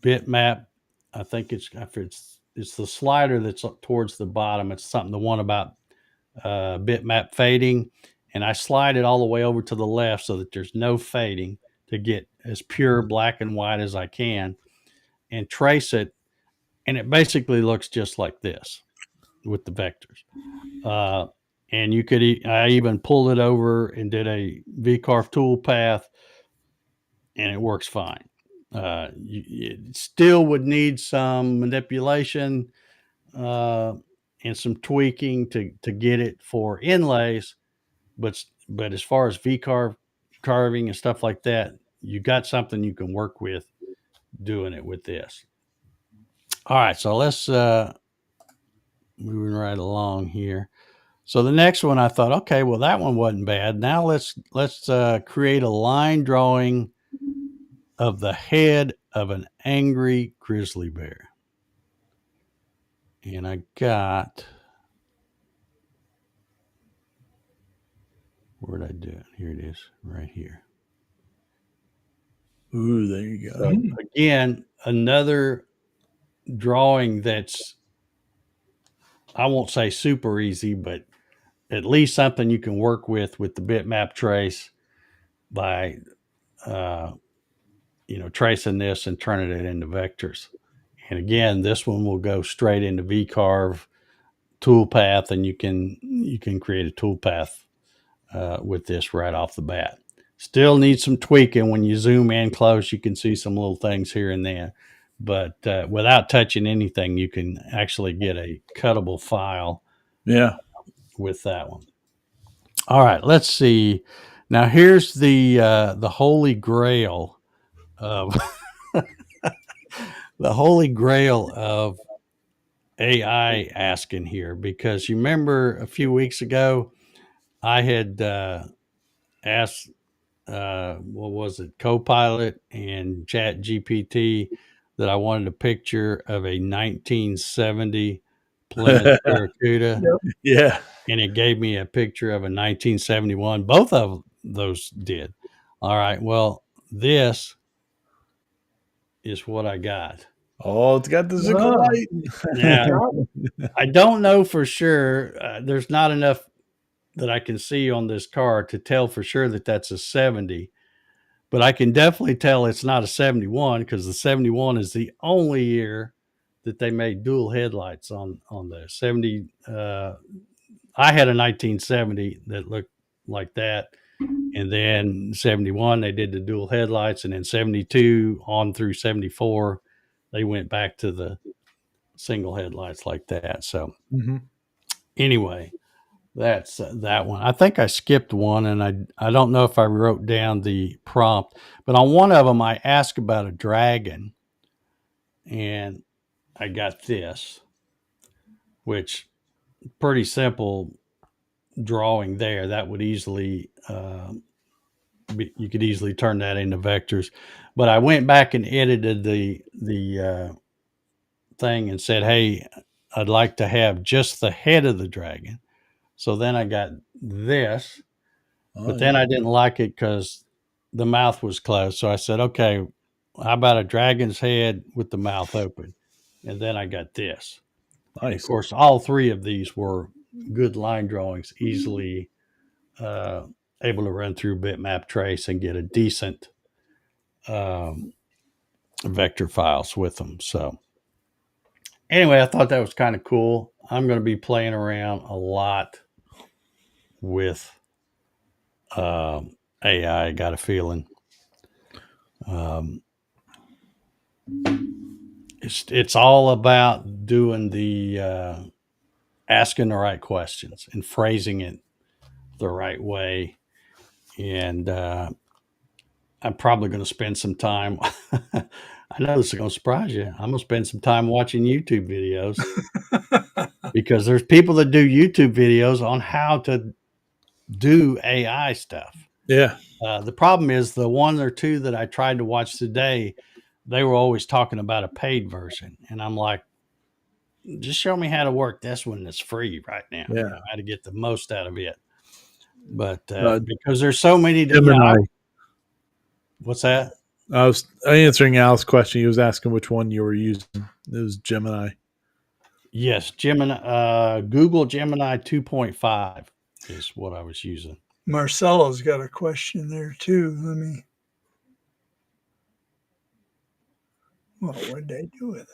bitmap. I think it's the slider that's up towards the bottom. It's something the one about bitmap fading, and I slide it all the way over to the left so that there's no fading to get as pure black and white as I can, and trace it, and it basically looks just like this with the vectors. And you could, I even pulled it over and did a VCarve tool path, and it works fine. It still would need some manipulation and some tweaking to get it for inlays, but as far as VCarve carving and stuff like that, you got something you can work with doing it with this. All right, so let's moving right along here. So the next one, I thought, okay, well that one wasn't bad. Now let's create a line drawing of the head of an angry grizzly bear. And I got, where'd I do it? Here it is, right here. Ooh, there you go. So again, another drawing that's, I won't say super easy, but at least something you can work with the bitmap trace by, tracing this and turning it into vectors. And again, this one will go straight into VCarve toolpath, and you can create a toolpath with this right off the bat. Still needs some tweaking. When you zoom in close, you can see some little things here and there, but without touching anything, you can actually get a cuttable file. Yeah. With that one. All right, let's see. Now here's the holy grail of the holy grail of AI asking here, because you remember a few weeks ago I had asked what was it, Copilot and Chat GPT, that I wanted a picture of a 1970 Plymouth Barracuda. Yep. Yeah. And it gave me a picture of a 1971. Both of those did. All right. Well, this is what I got. Oh, it's got the sickle Wow. light. Now, I don't know for sure. There's not enough that I can see on this car to tell for sure that that's a 70, but I can definitely tell it's not a 71, because the 71 is the only year that they made dual headlights on the 70. I had a 1970 that looked like that. And then 71, they did the dual headlights. And then 72 on through 74, they went back to the single headlights like that. So anyway, that's that one. I think I skipped one, and I don't know if I wrote down the prompt, but on one of them, I asked about a dragon, and I got this, which pretty simple drawing there. That would easily, you could easily turn that into vectors. But I went back and edited the thing and said, hey, I'd like to have just the head of the dragon. So then I got this, but then I didn't like it because the mouth was closed. So I said, okay, how about a dragon's head with the mouth open? And then I got this. Nice. Of course, all three of these were good line drawings, easily able to run through bitmap trace and get a decent vector files with them. So anyway, I thought that was kind of cool. I'm going to be playing around a lot with AI. I got a feeling. It's all about doing the asking the right questions and phrasing it the right way, and I'm probably going to spend some time. I know this is going to surprise you. I'm going to spend some time watching YouTube videos because there's people that do YouTube videos on how to do AI stuff. Yeah. The problem is the one or two that I tried to watch today, they were always talking about a paid version. And I'm like, just show me how to work this one that's free right now, Yeah. how to get the most out of it. But Uh, because there's so many, Gemini. what's that? I was answering Al's question. He was asking which one you were using. It was Gemini. Yes, Gemini, Google Gemini 2.5 is what I was using. Marcelo's got a question there too. What did I do with it?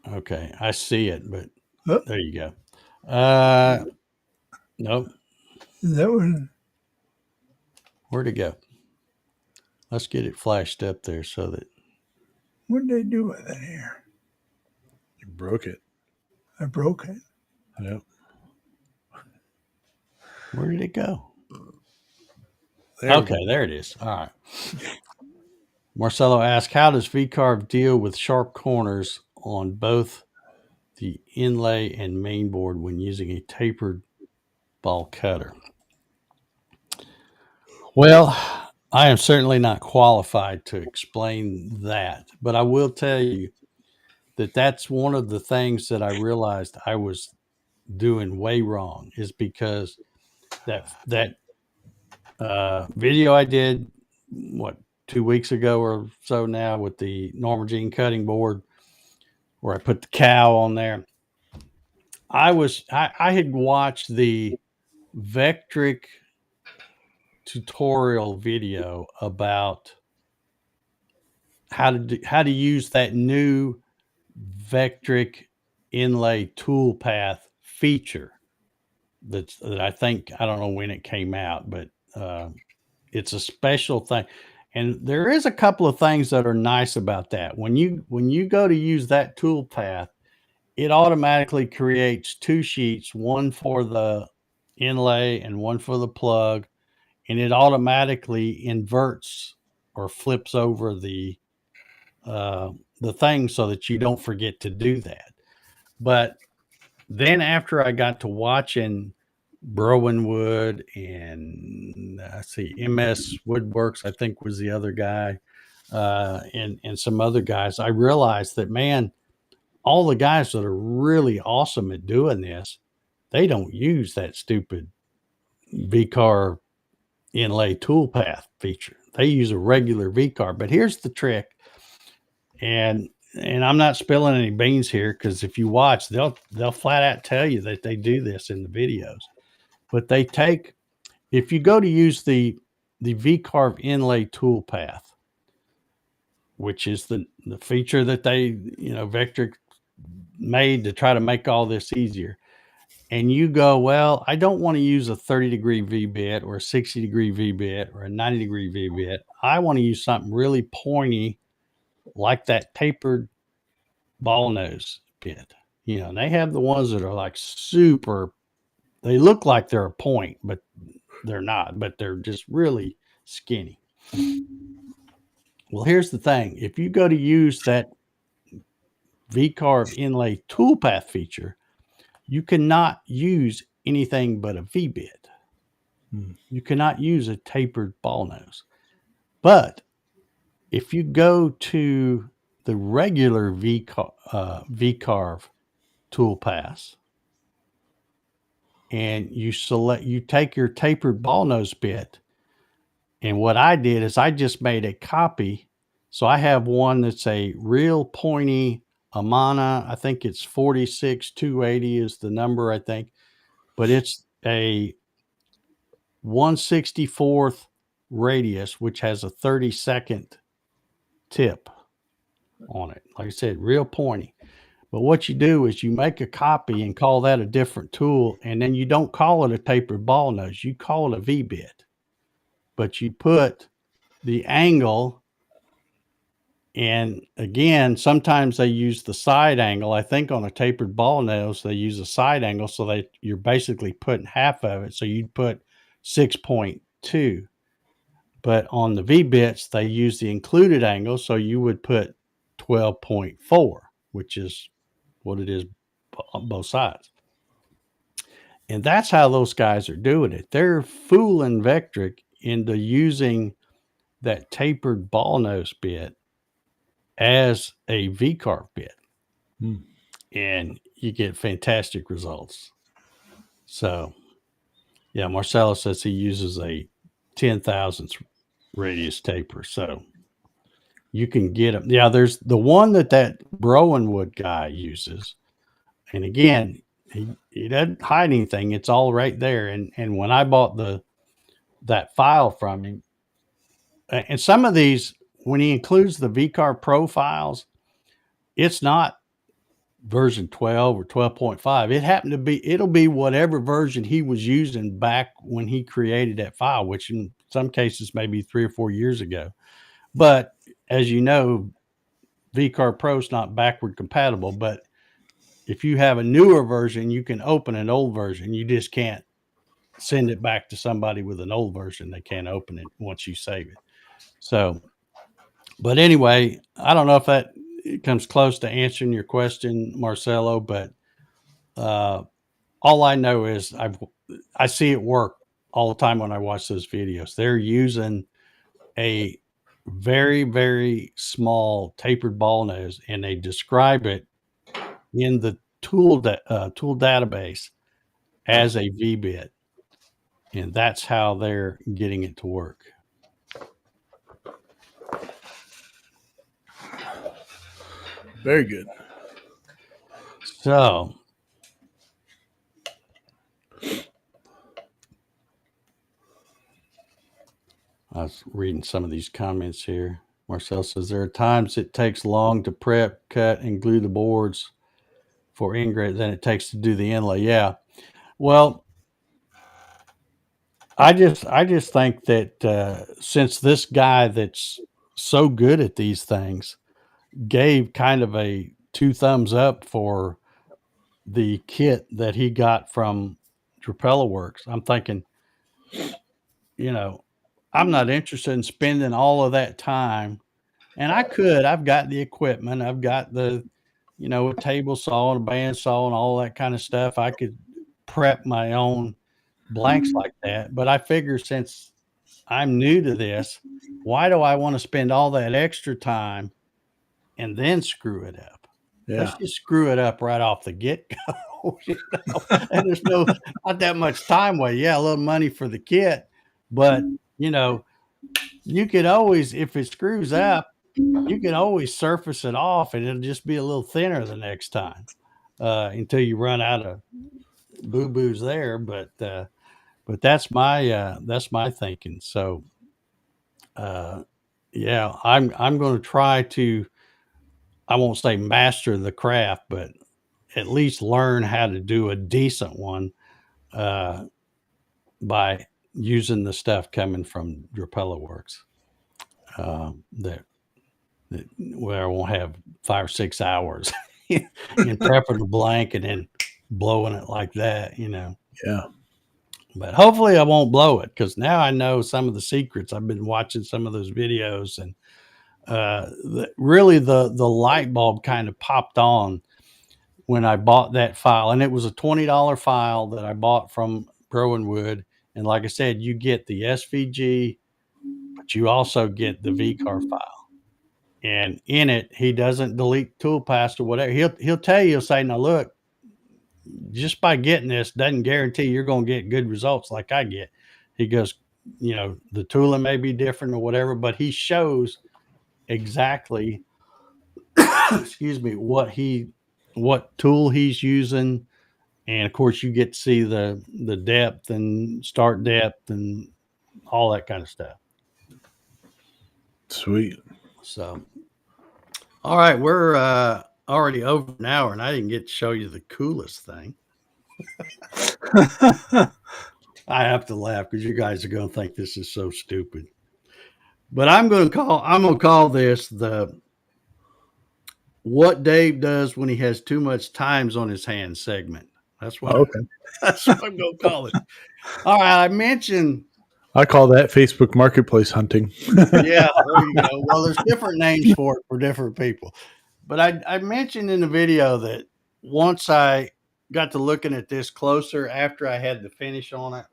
Okay, I see it, but Oh, there you go. Nope. that one. Where'd it go? Let's get it flashed up there so that. What did I do with it here? You broke it. I broke it. Yep. Where did it go? There Okay, there it is. All right. Marcelo asked, how does VCarve deal with sharp corners on both the inlay and main board when using a tapered ball cutter? Well, I am certainly not qualified to explain that, but I will tell you that that's one of the things that I realized I was doing way wrong, is because that video I did, 2 weeks ago or so now, with the Norma Jean cutting board, where I put the cow on there. I had watched the Vectric tutorial video about how to use that new Vectric inlay toolpath feature that I think, I don't know when it came out, but it's a special thing. And there is a couple of things that are nice about that. When you go to use that toolpath, it automatically creates two sheets, one for the inlay and one for the plug, and it automatically inverts or flips over the thing so that you don't forget to do that. But then after I got to watching Browen Wood and I see MS Woodworks, I think was the other guy, and some other guys, I realized that, man, all the guys that are really awesome at doing this, they don't use that stupid VCarve inlay toolpath feature. They use a regular VCarve. But here's the trick, and I'm not spilling any beans here, because if you watch, they'll flat out tell you that they do this in the videos. But they take, if you go to use the VCarve inlay toolpath, which is the feature that they, Vectric made to try to make all this easier, and you go, well, I don't want to use a 30-degree V-bit or a 60-degree V-bit or a 90-degree V-bit. I want to use something really pointy, like that tapered ball nose bit. And they have the ones that are like super, they look like they're a point, but they're not, but they're just really skinny. Well, here's the thing. If you go to use that VCarve inlay toolpath feature, you cannot use anything but a V-bit. You cannot use a tapered ball nose. But if you go to the regular VCarve toolpath and you take your tapered ball nose bit, and what I did is I just made a copy. So I have one that's a real pointy Amana. I think it's 46280 is the number, I think, but it's a 1/64th radius, which has a 32nd tip on it. Like I said, real pointy. But what you do is you make a copy and call that a different tool, and then you don't call it a tapered ball nose. You call it a V-bit. But you put the angle, and again, sometimes they use the side angle. I think on a tapered ball nose, they use a side angle, so that you're basically putting half of it. So you'd put 6.2. But on the V-bits, they use the included angle, so you would put 12.4, which is what it is on both sides. And that's how those guys are doing it. They're fooling Vectric into using that tapered ball nose bit as a V-carve bit. And you get fantastic results. So, yeah, Marcelo says he uses a 10,000th radius taper. So you can get them. Yeah, there's the one that Browenwood guy uses. And again, he doesn't hide anything. It's all right there. And when I bought that file from him, and some of these, when he includes the VCarve Pro files, it's not version 12 or 12.5. It happened to be, it'll be whatever version he was using back when he created that file, which in some cases maybe 3 or 4 years ago. But as you know, VCarve Pro is not backward compatible. But if you have a newer version, you can open an old version. You just can't send it back to somebody with an old version. They can't open it once you save it. So, but anyway, I don't know if that comes close to answering your question, Marcelo, but all I know is I see it work all the time when I watch those videos. They're using a very, very small tapered ball nose, and they describe it in the tool database as a V-bit. And that's how they're getting it to work. Very good. So I was reading some of these comments here. Marcel says there are times it takes long to prep, cut, and glue the boards for ingrate than it takes to do the inlay. Yeah. Well, I just think that since this guy that's so good at these things gave kind of a 2 thumbs up for the kit that he got from Drapella Works, I'm thinking, I'm not interested in spending all of that time. And I've got the equipment, I've got the, a table saw and a bandsaw and all that kind of stuff. I could prep my own blanks like that. But I figure since I'm new to this, why do I want to spend all that extra time and then screw it up? Yeah. Let's just screw it up right off the get-go. And there's not that much time waste. Yeah, a little money for the kit, but you could always, if it screws up, you can always surface it off and it'll just be a little thinner the next time until you run out of boo-boos there. But that's my thinking. So yeah, I'm going to try to, I won't say master the craft, but at least learn how to do a decent one by using the stuff coming from Drapella Works. Where I won't have 5 or 6 hours in prepping the blank and then blowing it like that, Yeah. But hopefully I won't blow it, because now I know some of the secrets. I've been watching some of those videos, and really the light bulb kind of popped on when I bought that file. And it was a $20 file that I bought from Browenwood. And like I said, you get the SVG, but you also get the VCarve file. And in it, he doesn't delete toolpath or whatever. He'll tell you, he'll say, now look, just by getting this doesn't guarantee you're going to get good results like I get. He goes, the tooling may be different or whatever, but he shows exactly, excuse me, what tool he's using. And of course you get to see the depth and start depth and all that kind of stuff. Sweet. So, all right, we're already over an hour, and I didn't get to show you the coolest thing. I have to laugh because you guys are going to think this is so stupid. But I'm going to call this the what Dave does when he has too much times on his hands segment. That's what, Oh, okay. that's what I'm going to call it. All right. I mentioned, I call that Facebook Marketplace hunting. yeah, there you go. Well, there's different names for it for different people. But I mentioned in the video that once I got to looking at this closer after I had the finish on it,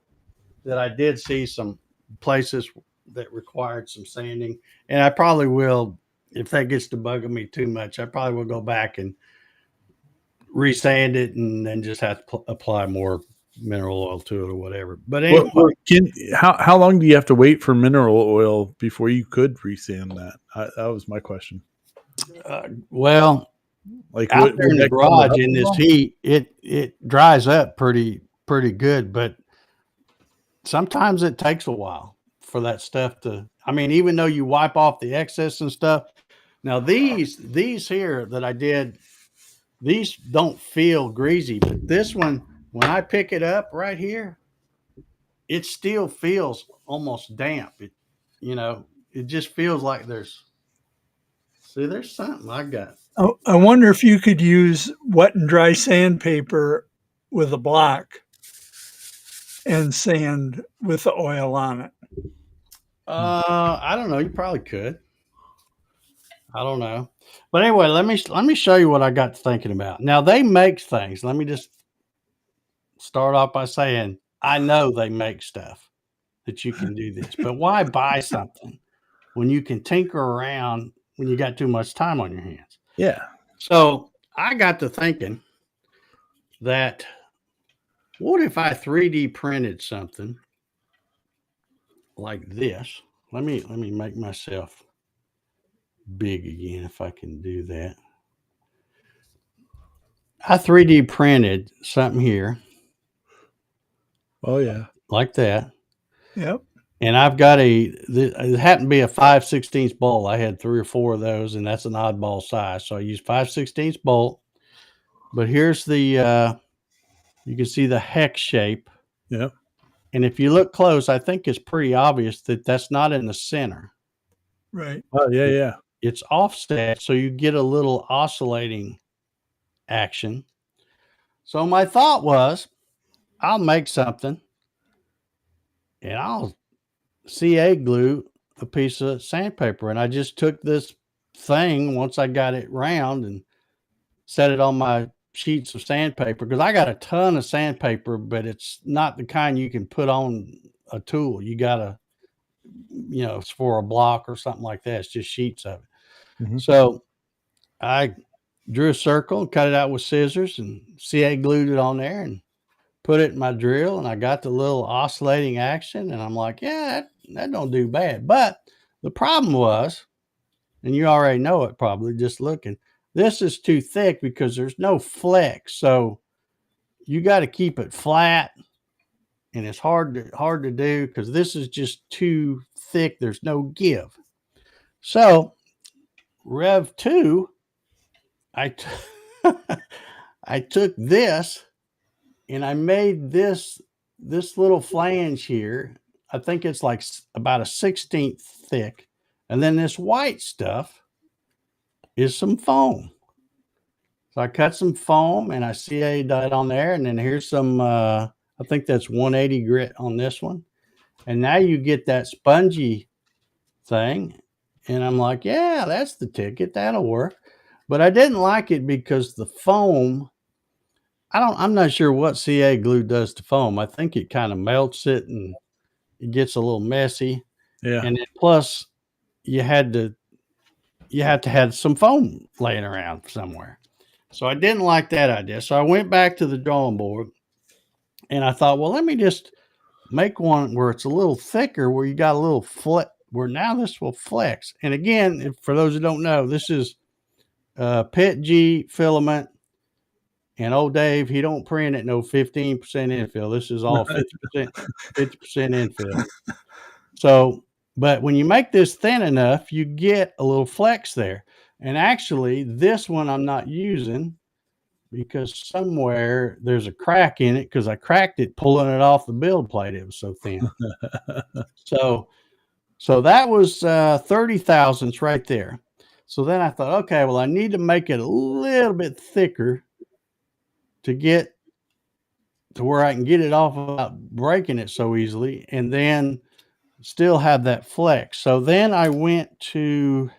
that I did see some places that required some sanding. And I probably will, if that gets to bugging me too much, I probably will go back and resand it and then just have to apply more mineral oil to it or whatever. But anyway, How long do you have to wait for mineral oil before you could resand that? That was my question. well, Like, out there would in the that cover garage up in at this all? heat, it dries up pretty good, but sometimes it takes a while for that stuff to. I mean, even though you wipe off the excess and stuff. Now these here that I did, these don't feel greasy, but this one, when I pick it up right here, it still feels almost damp. It just feels like there's something I got. I wonder if you could use wet and dry sandpaper with a block and sand with the oil on it. I don't know. You probably could. I don't know. But anyway, let me show you what I got thinking about. Now they make things. Let me just start off by saying I know they make stuff that you can do this, but why buy something when you can tinker around when you got too much time on your hands? Yeah. So I got to thinking that what if I 3D printed something like this? Let me make myself big again if I can do that. I 3D printed something here Oh, yeah. like that. Yep. And I've got it happened to be a 5/16 bolt. I had 3 or 4 of those, and that's an oddball size. So I used 5/16 bolt. But here's you can see the hex shape. Yeah. And if you look close, I think it's pretty obvious that that's not in the center. Right. Oh, yeah, yeah. It's offset, so you get a little oscillating action. So my thought was, I'll make something and I'll CA glue a piece of sandpaper. And I just took this thing once I got it round and set it on my sheets of sandpaper because I got a ton of sandpaper, but it's not the kind you can put on a tool. You got to, it's for a block or something like that. It's just sheets of it. Mhm. So I drew a circle and cut it out with scissors and CA glued it on there and put it in my drill, and I got the little oscillating action, and I'm like, yeah, that don't do bad. But the problem was, and you already know it probably just looking, this is too thick because there's no flex. So you got to keep it flat, and it's hard to do because this is just too thick. There's no give. So Rev 2, I I took this and I made this little flange here. I think it's like about a 16th thick. And then this white stuff is some foam. So I cut some foam and I CA'd that on there. And then here's some, I think that's 180 grit on this one. And now you get that spongy thing. And I'm like, yeah, that's the ticket. That'll work. But I didn't like it because the foam, I'm not sure what CA glue does to foam. I think it kind of melts it and it gets a little messy. Yeah. And then plus you have to have some foam laying around somewhere. So I didn't like that idea. So I went back to the drawing board and I thought, well, let me just make one where it's a little thicker, where you got a little where now this will flex. And again, for those who don't know, this is PET G filament. And old Dave, he don't print at no 15% infill. This is all 50% infill. So, but when you make this thin enough, you get a little flex there. And actually, this one I'm not using because somewhere there's a crack in it because I cracked it pulling it off the build plate. It was so thin. So that was 30 thousandths right there. So then I thought, okay, well, I need to make it a little bit thicker to get to where I can get it off without breaking it so easily, and then still have that flex. So then I went to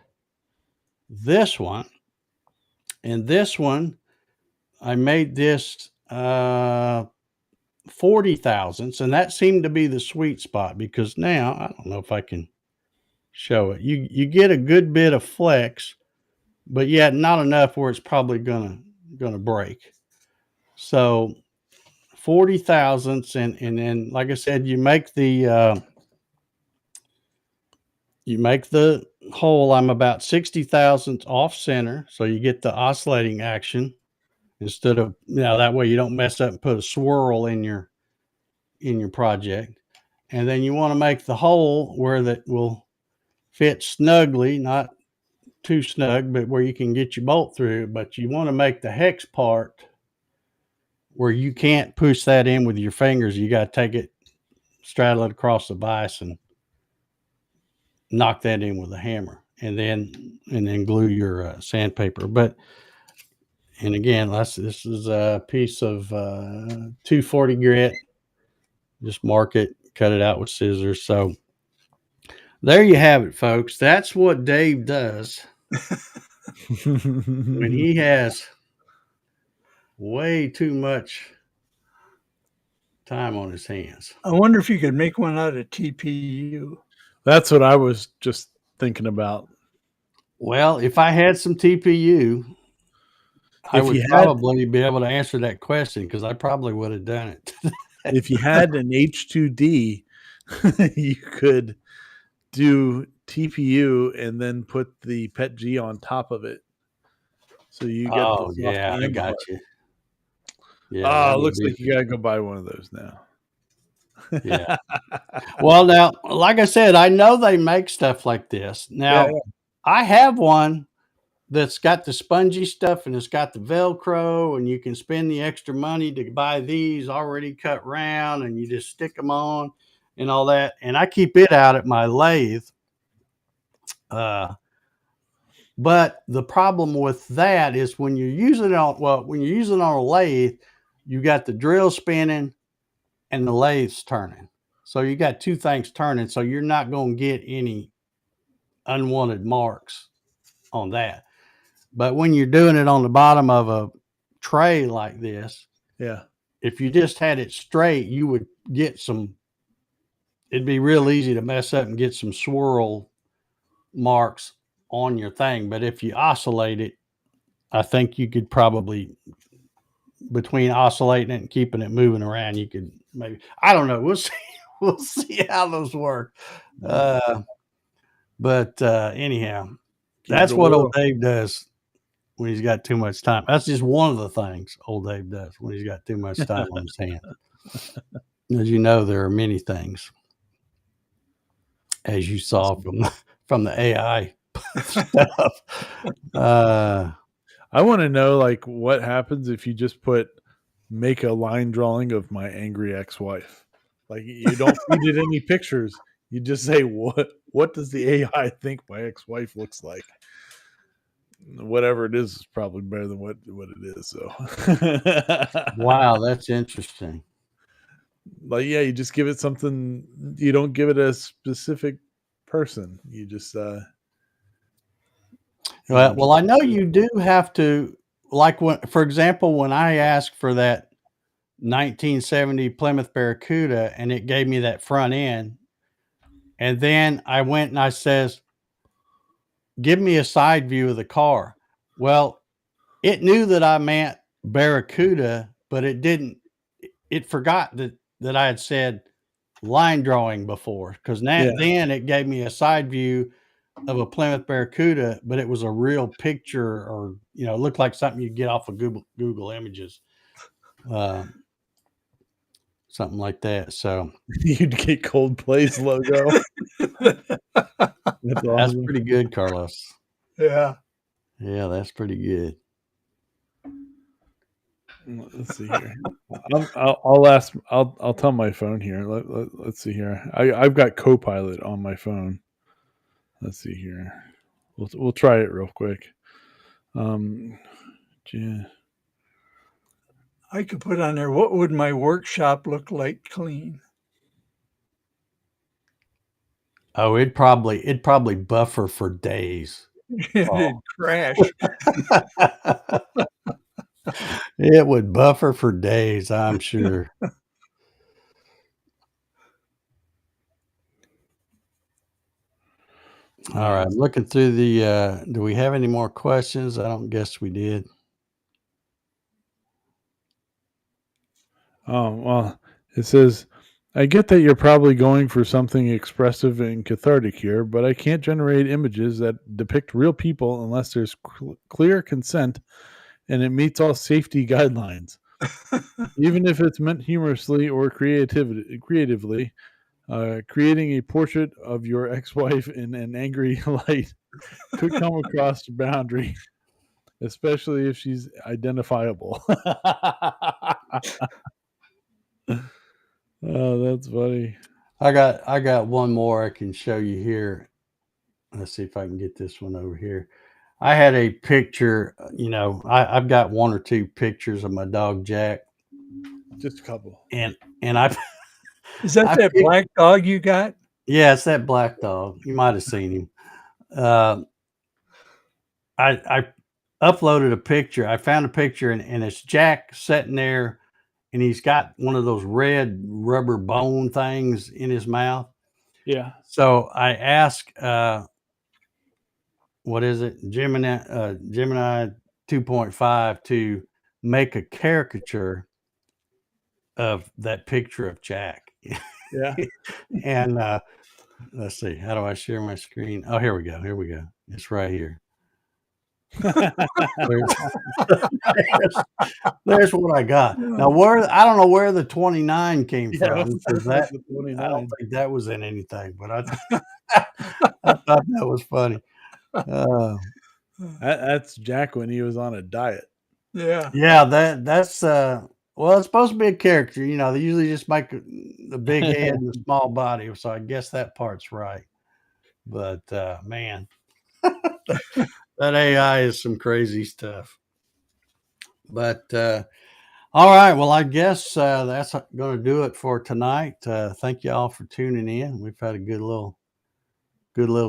this one, and this one I made this 40 thousandths, and that seemed to be the sweet spot because now I don't know if I can show it. You get a good bit of flex, but yet not enough where it's probably gonna break. So 40 thousandths, and then like I said, you make the hole. I'm about 60 thousandths off center, so you get the oscillating action instead of, that way you don't mess up and put a swirl in your project. And then you want to make the hole where that will fit snugly, not too snug, but where you can get your bolt through. But you want to make the hex part where you can't push that in with your fingers. You got to take it, straddle it across the vise, and knock that in with a hammer, and then glue your sandpaper. But and again, this is a piece of 240 grit. Just mark it, cut it out with scissors. So there you have it, folks. That's what Dave does when he has way too much time on his hands. I wonder if you could make one out of TPU. That's what I was just thinking about. Well, if I had some TPU, I If would you had probably be able to answer that question because I probably would have done it. if you had an H2D, you could do TPU and then put the PET-G on top of it. So you get the Oh soft yeah, I and got hard. you. Yeah, that would Looks be like you gotta go buy one of those now. yeah. Well, now, like I said, I know they make stuff like this. Yeah, Now, I have one that's got the spongy stuff and it's got the Velcro, and you can spend the extra money to buy these already cut round, and you just stick them on and all that. And I keep it out at my lathe. But the problem with that is when you're using it on a lathe, you got the drill spinning and the lathe's turning. So you got two things turning. So you're not going to get any unwanted marks on that. But when you're doing it on the bottom of a tray like this, yeah. if you just had it straight, you would get it'd be real easy to mess up and get some swirl marks on your thing. But if you oscillate it, I think you could probably, between oscillating it and keeping it moving around, you could maybe, I don't know. We'll see. We'll see how those work. But anyhow, Keep it that's a what old whirl. Dave does when he's got too much time. That's just one of the things old Dave does when he's got too much time on his hands. As you know, there are many things, as you saw from the AI stuff. I want to know like what happens if you just make a line drawing of my angry ex-wife. Like you don't feed it any pictures. You just say what does the AI think my ex-wife looks like? Whatever it is probably better than what it is. So Wow, that's interesting. like yeah, you just give it something. You don't give it a specific person. You just Well, I know you do have to, like when, for example, when I asked for that 1970 Plymouth Barracuda and it gave me that front end, and then I went and I says, "Give me a side view of the car." Well, it knew that I meant Barracuda, but it didn't. It forgot that I had said line drawing before, because now yeah. then it gave me a side view of a Plymouth Barracuda, but it was a real picture, or it looked like something you get off of Google Images, something like that. So You'd get Coldplay's logo. That's that's awesome. pretty good, Carlos. Yeah. Yeah, that's pretty good. Let's see here. I'll ask. I'll tell my phone here. Let's see here. I've got Copilot on my phone. Let's see here. We'll try it real quick. Yeah. I could put on there, what would my workshop look like clean? Oh, it'd probably buffer for days. It'd crash. It would buffer for days, I'm sure. All right, I'm looking through the do we have any more questions? I don't guess we did. Oh, well, it says, I get that you're probably going for something expressive and cathartic here, but I can't generate images that depict real people unless there's clear consent and it meets all safety guidelines. Even if it's meant humorously or creatively, creating a portrait of your ex-wife in an angry light could come across the boundary, especially if she's identifiable. Oh, that's funny. I got one more I can show you here. Let's see if I can get this one over here. I had a picture, I've got one or two pictures of my dog Jack, Just a couple. and I Is that I that picked, black dog you got? yeah, it's that black dog. You might have seen him. Uh, I uploaded a picture. I found a picture, and it's Jack sitting there, and he's got one of those red rubber bone things in his mouth. Yeah. So I asked, what is it, Gemini 2.5 to make a caricature of that picture of Jack. Yeah. And let's see, how do I share my screen? Oh, here we go. Here we go. It's right here. There's, there's what I got. Now, I don't know where the 29 came from, because I don't think that was in anything, but I thought that was funny. That's Jack when he was on a diet. Yeah. Yeah, that's well, it's supposed to be a character. They usually just make the big head and the small body, so I guess that part's right. But man, that AI is some crazy stuff. But all right, well, I guess that's going to do it for tonight. Thank you all for tuning in. We've had a good little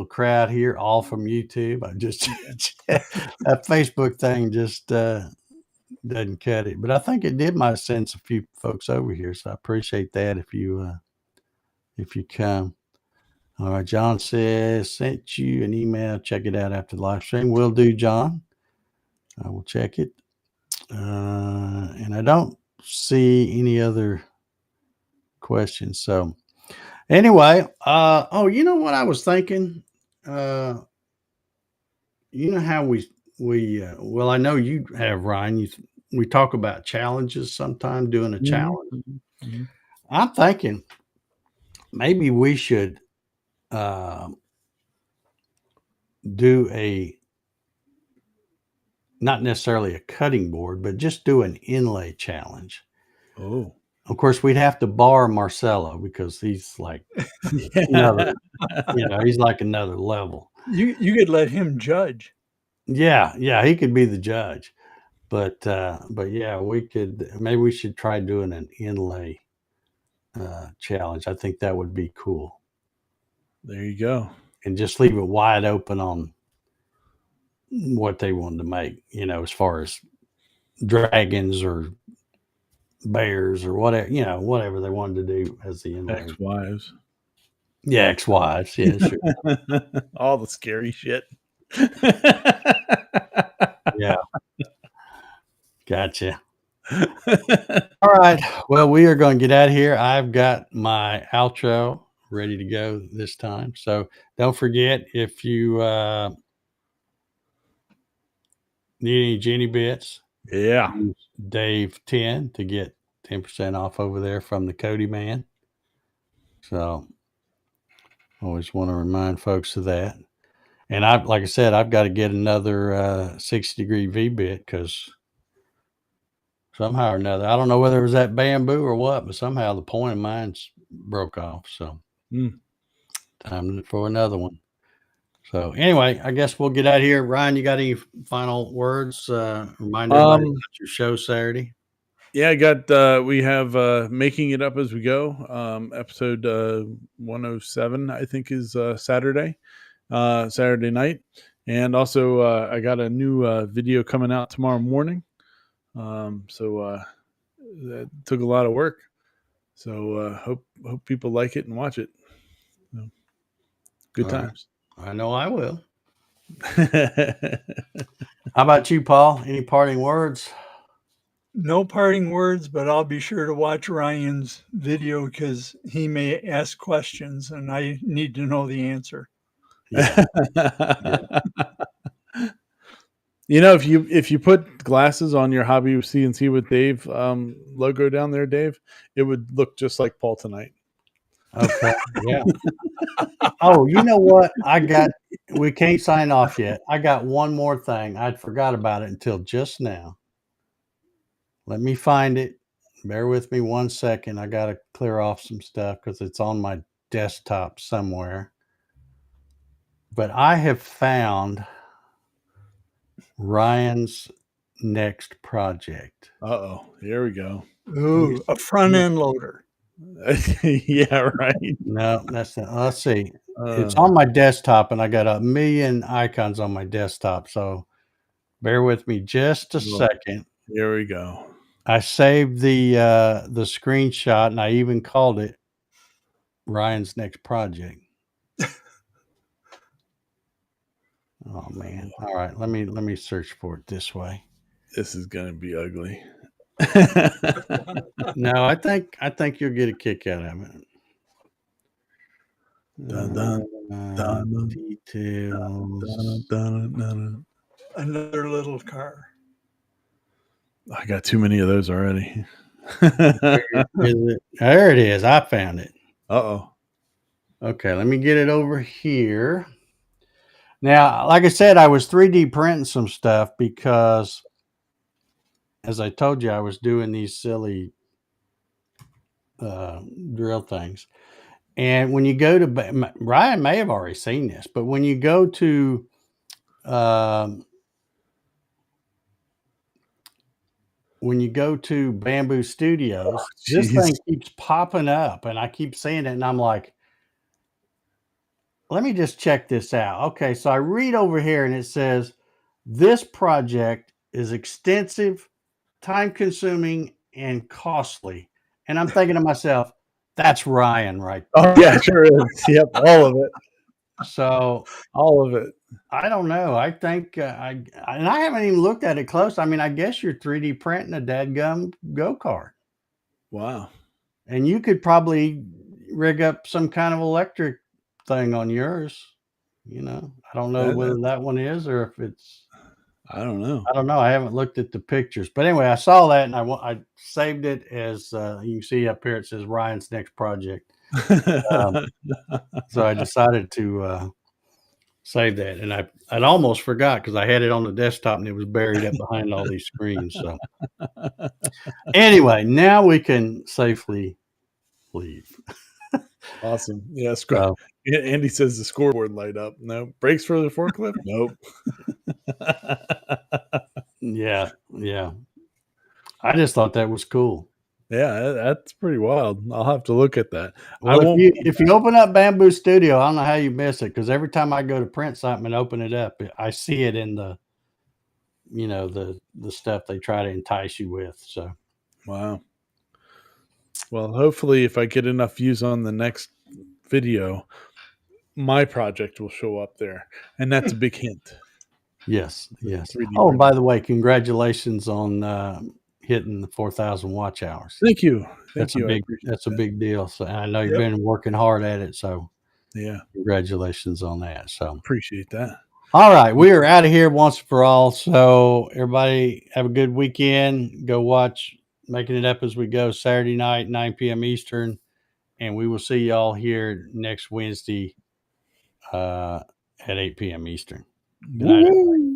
crowd here, all from YouTube. I just that Facebook thing just doesn't cut it, but I think it did might send a few folks over here, so I appreciate that if you come. All right, John says sent you an email. Check it out after the live stream. Will do, John. I will check it. And I don't see any other questions. So anyway, oh, you know what I was thinking? You know how well, I know you have, Ryan. We talk about challenges sometime, doing a challenge. Mhm. I'm thinking maybe we should do not necessarily a cutting board, but just do an inlay challenge. Oh. Of course, we'd have to bar Marcelo because he's like another, he's like another level. You could let him judge. Yeah, he could be the judge. But yeah, maybe we should try doing an inlay challenge. I think that would be cool. There you go. And just leave it wide open on what they wanted to make, as far as dragons or bears or whatever, whatever they wanted to do as the inlay. Ex-wives. Yeah, ex-wives. Yeah, sure. All the scary shit. Yeah. Gotcha. All right. Well, we are going to get out of here. I've got my outro ready to go this time. So don't forget, if you need any Jenny bits, Yeah. use Dave 10 to get 10% off over there from the Cody Man. So always want to remind folks of that. And like I said, I've got to get another 60-degree V bit, because somehow or another, I don't know whether it was that bamboo or what, but somehow the point of mine's broke off. So time for another one. So anyway, I guess we'll get out of here. Ryan, you got any final words? Remind everybody about your show Saturday. Yeah, I got we have Making It Up as We Go. Episode 107, I think, is Saturday night. And also I got a new video coming out tomorrow morning. So that took a lot of work. So hope people like it and watch it. So, good All right. times. I know I will. How about you, Paul? Any parting words? No parting words, but I'll be sure to watch Ryan's video because he may ask questions and I need to know the answer. Yeah. Yeah. You know, if you put glasses on your Hobby CNC with Dave logo down there, Dave, it would look just like Paul tonight. Okay. Yeah. Oh, you know what? We can't sign off yet. I got one more thing. I'd forgot about it until just now. Let me find it. Bear with me 1 second. I got to clear off some stuff because it's on my desktop somewhere. But I have found Ryan's next project. Uh-oh, here we go. Ooh, a front end loader. Yeah, right. No, that's not. Let's see. It's Uh, on my desktop, and I got a million icons on my desktop. So bear with me just a well, second. here we go. I saved the screenshot, and I even called it Ryan's next project. Oh man! All right, let me search for it this way. This is gonna be ugly. No, I think you'll get a kick out of it. Dun, dun, dun, Details. dun. Another little car. I got too many of those already. There it is. I found it. Uh-oh. Okay, let me get it over here. Now, like I said, I was 3D printing some stuff because, as I told you, I was doing these silly drill things. And when you go to Ryan may have already seen this, but when you go to Bamboo Studios, this Jeez. thing keeps popping up, and I keep seeing it, and I'm like, let me just check this out. Okay, so I read over here, and it says this project is extensive, time-consuming, and costly. And I'm thinking to myself, that's Ryan right Oh yeah, sure is. Yep, all of it. So All of it. I don't know. I think and I haven't even looked at it close. I mean, I guess you're 3D printing a dadgum go-kart, Wow. and you could probably rig up some kind of electric thing on yours. I don't know whether that one is or if it's. I don't know. I don't know. I haven't looked at the pictures, but anyway, I saw that and I saved it as you can see up here. It says Ryan's next project. So I decided to save that, and I'd almost forgot because I had it on the desktop and it was buried up behind all these screens. So anyway, now we can safely leave. Awesome. Yeah, So, Andy says the scoreboard light up. No brakes for the forklift. Nope. yeah. I just thought that was cool. Yeah, that's pretty wild. I'll have to look at that. Well, I won't. if you open up Bamboo Studio, I don't know how you miss it because every time I go to print something and open it up, I see it in the stuff they try to entice you with. So Wow. Well, hopefully, if I get enough views on the next video, my project will show up there, and that's a big hint. yes. 3D Oh, and printing. by the way, congratulations on hitting the 4,000 watch hours. Thank you. That's Thank you. a big deal. So I know you've Yep. been working hard at it. So Yeah, congratulations on that. So appreciate that. all right, we are out of here once for all. So everybody have a good weekend. Go watch Making It Up as We Go Saturday night, 9 p.m. Eastern, and we will see y'all here next Wednesday at 8 p.m. Eastern. Good night, everybody.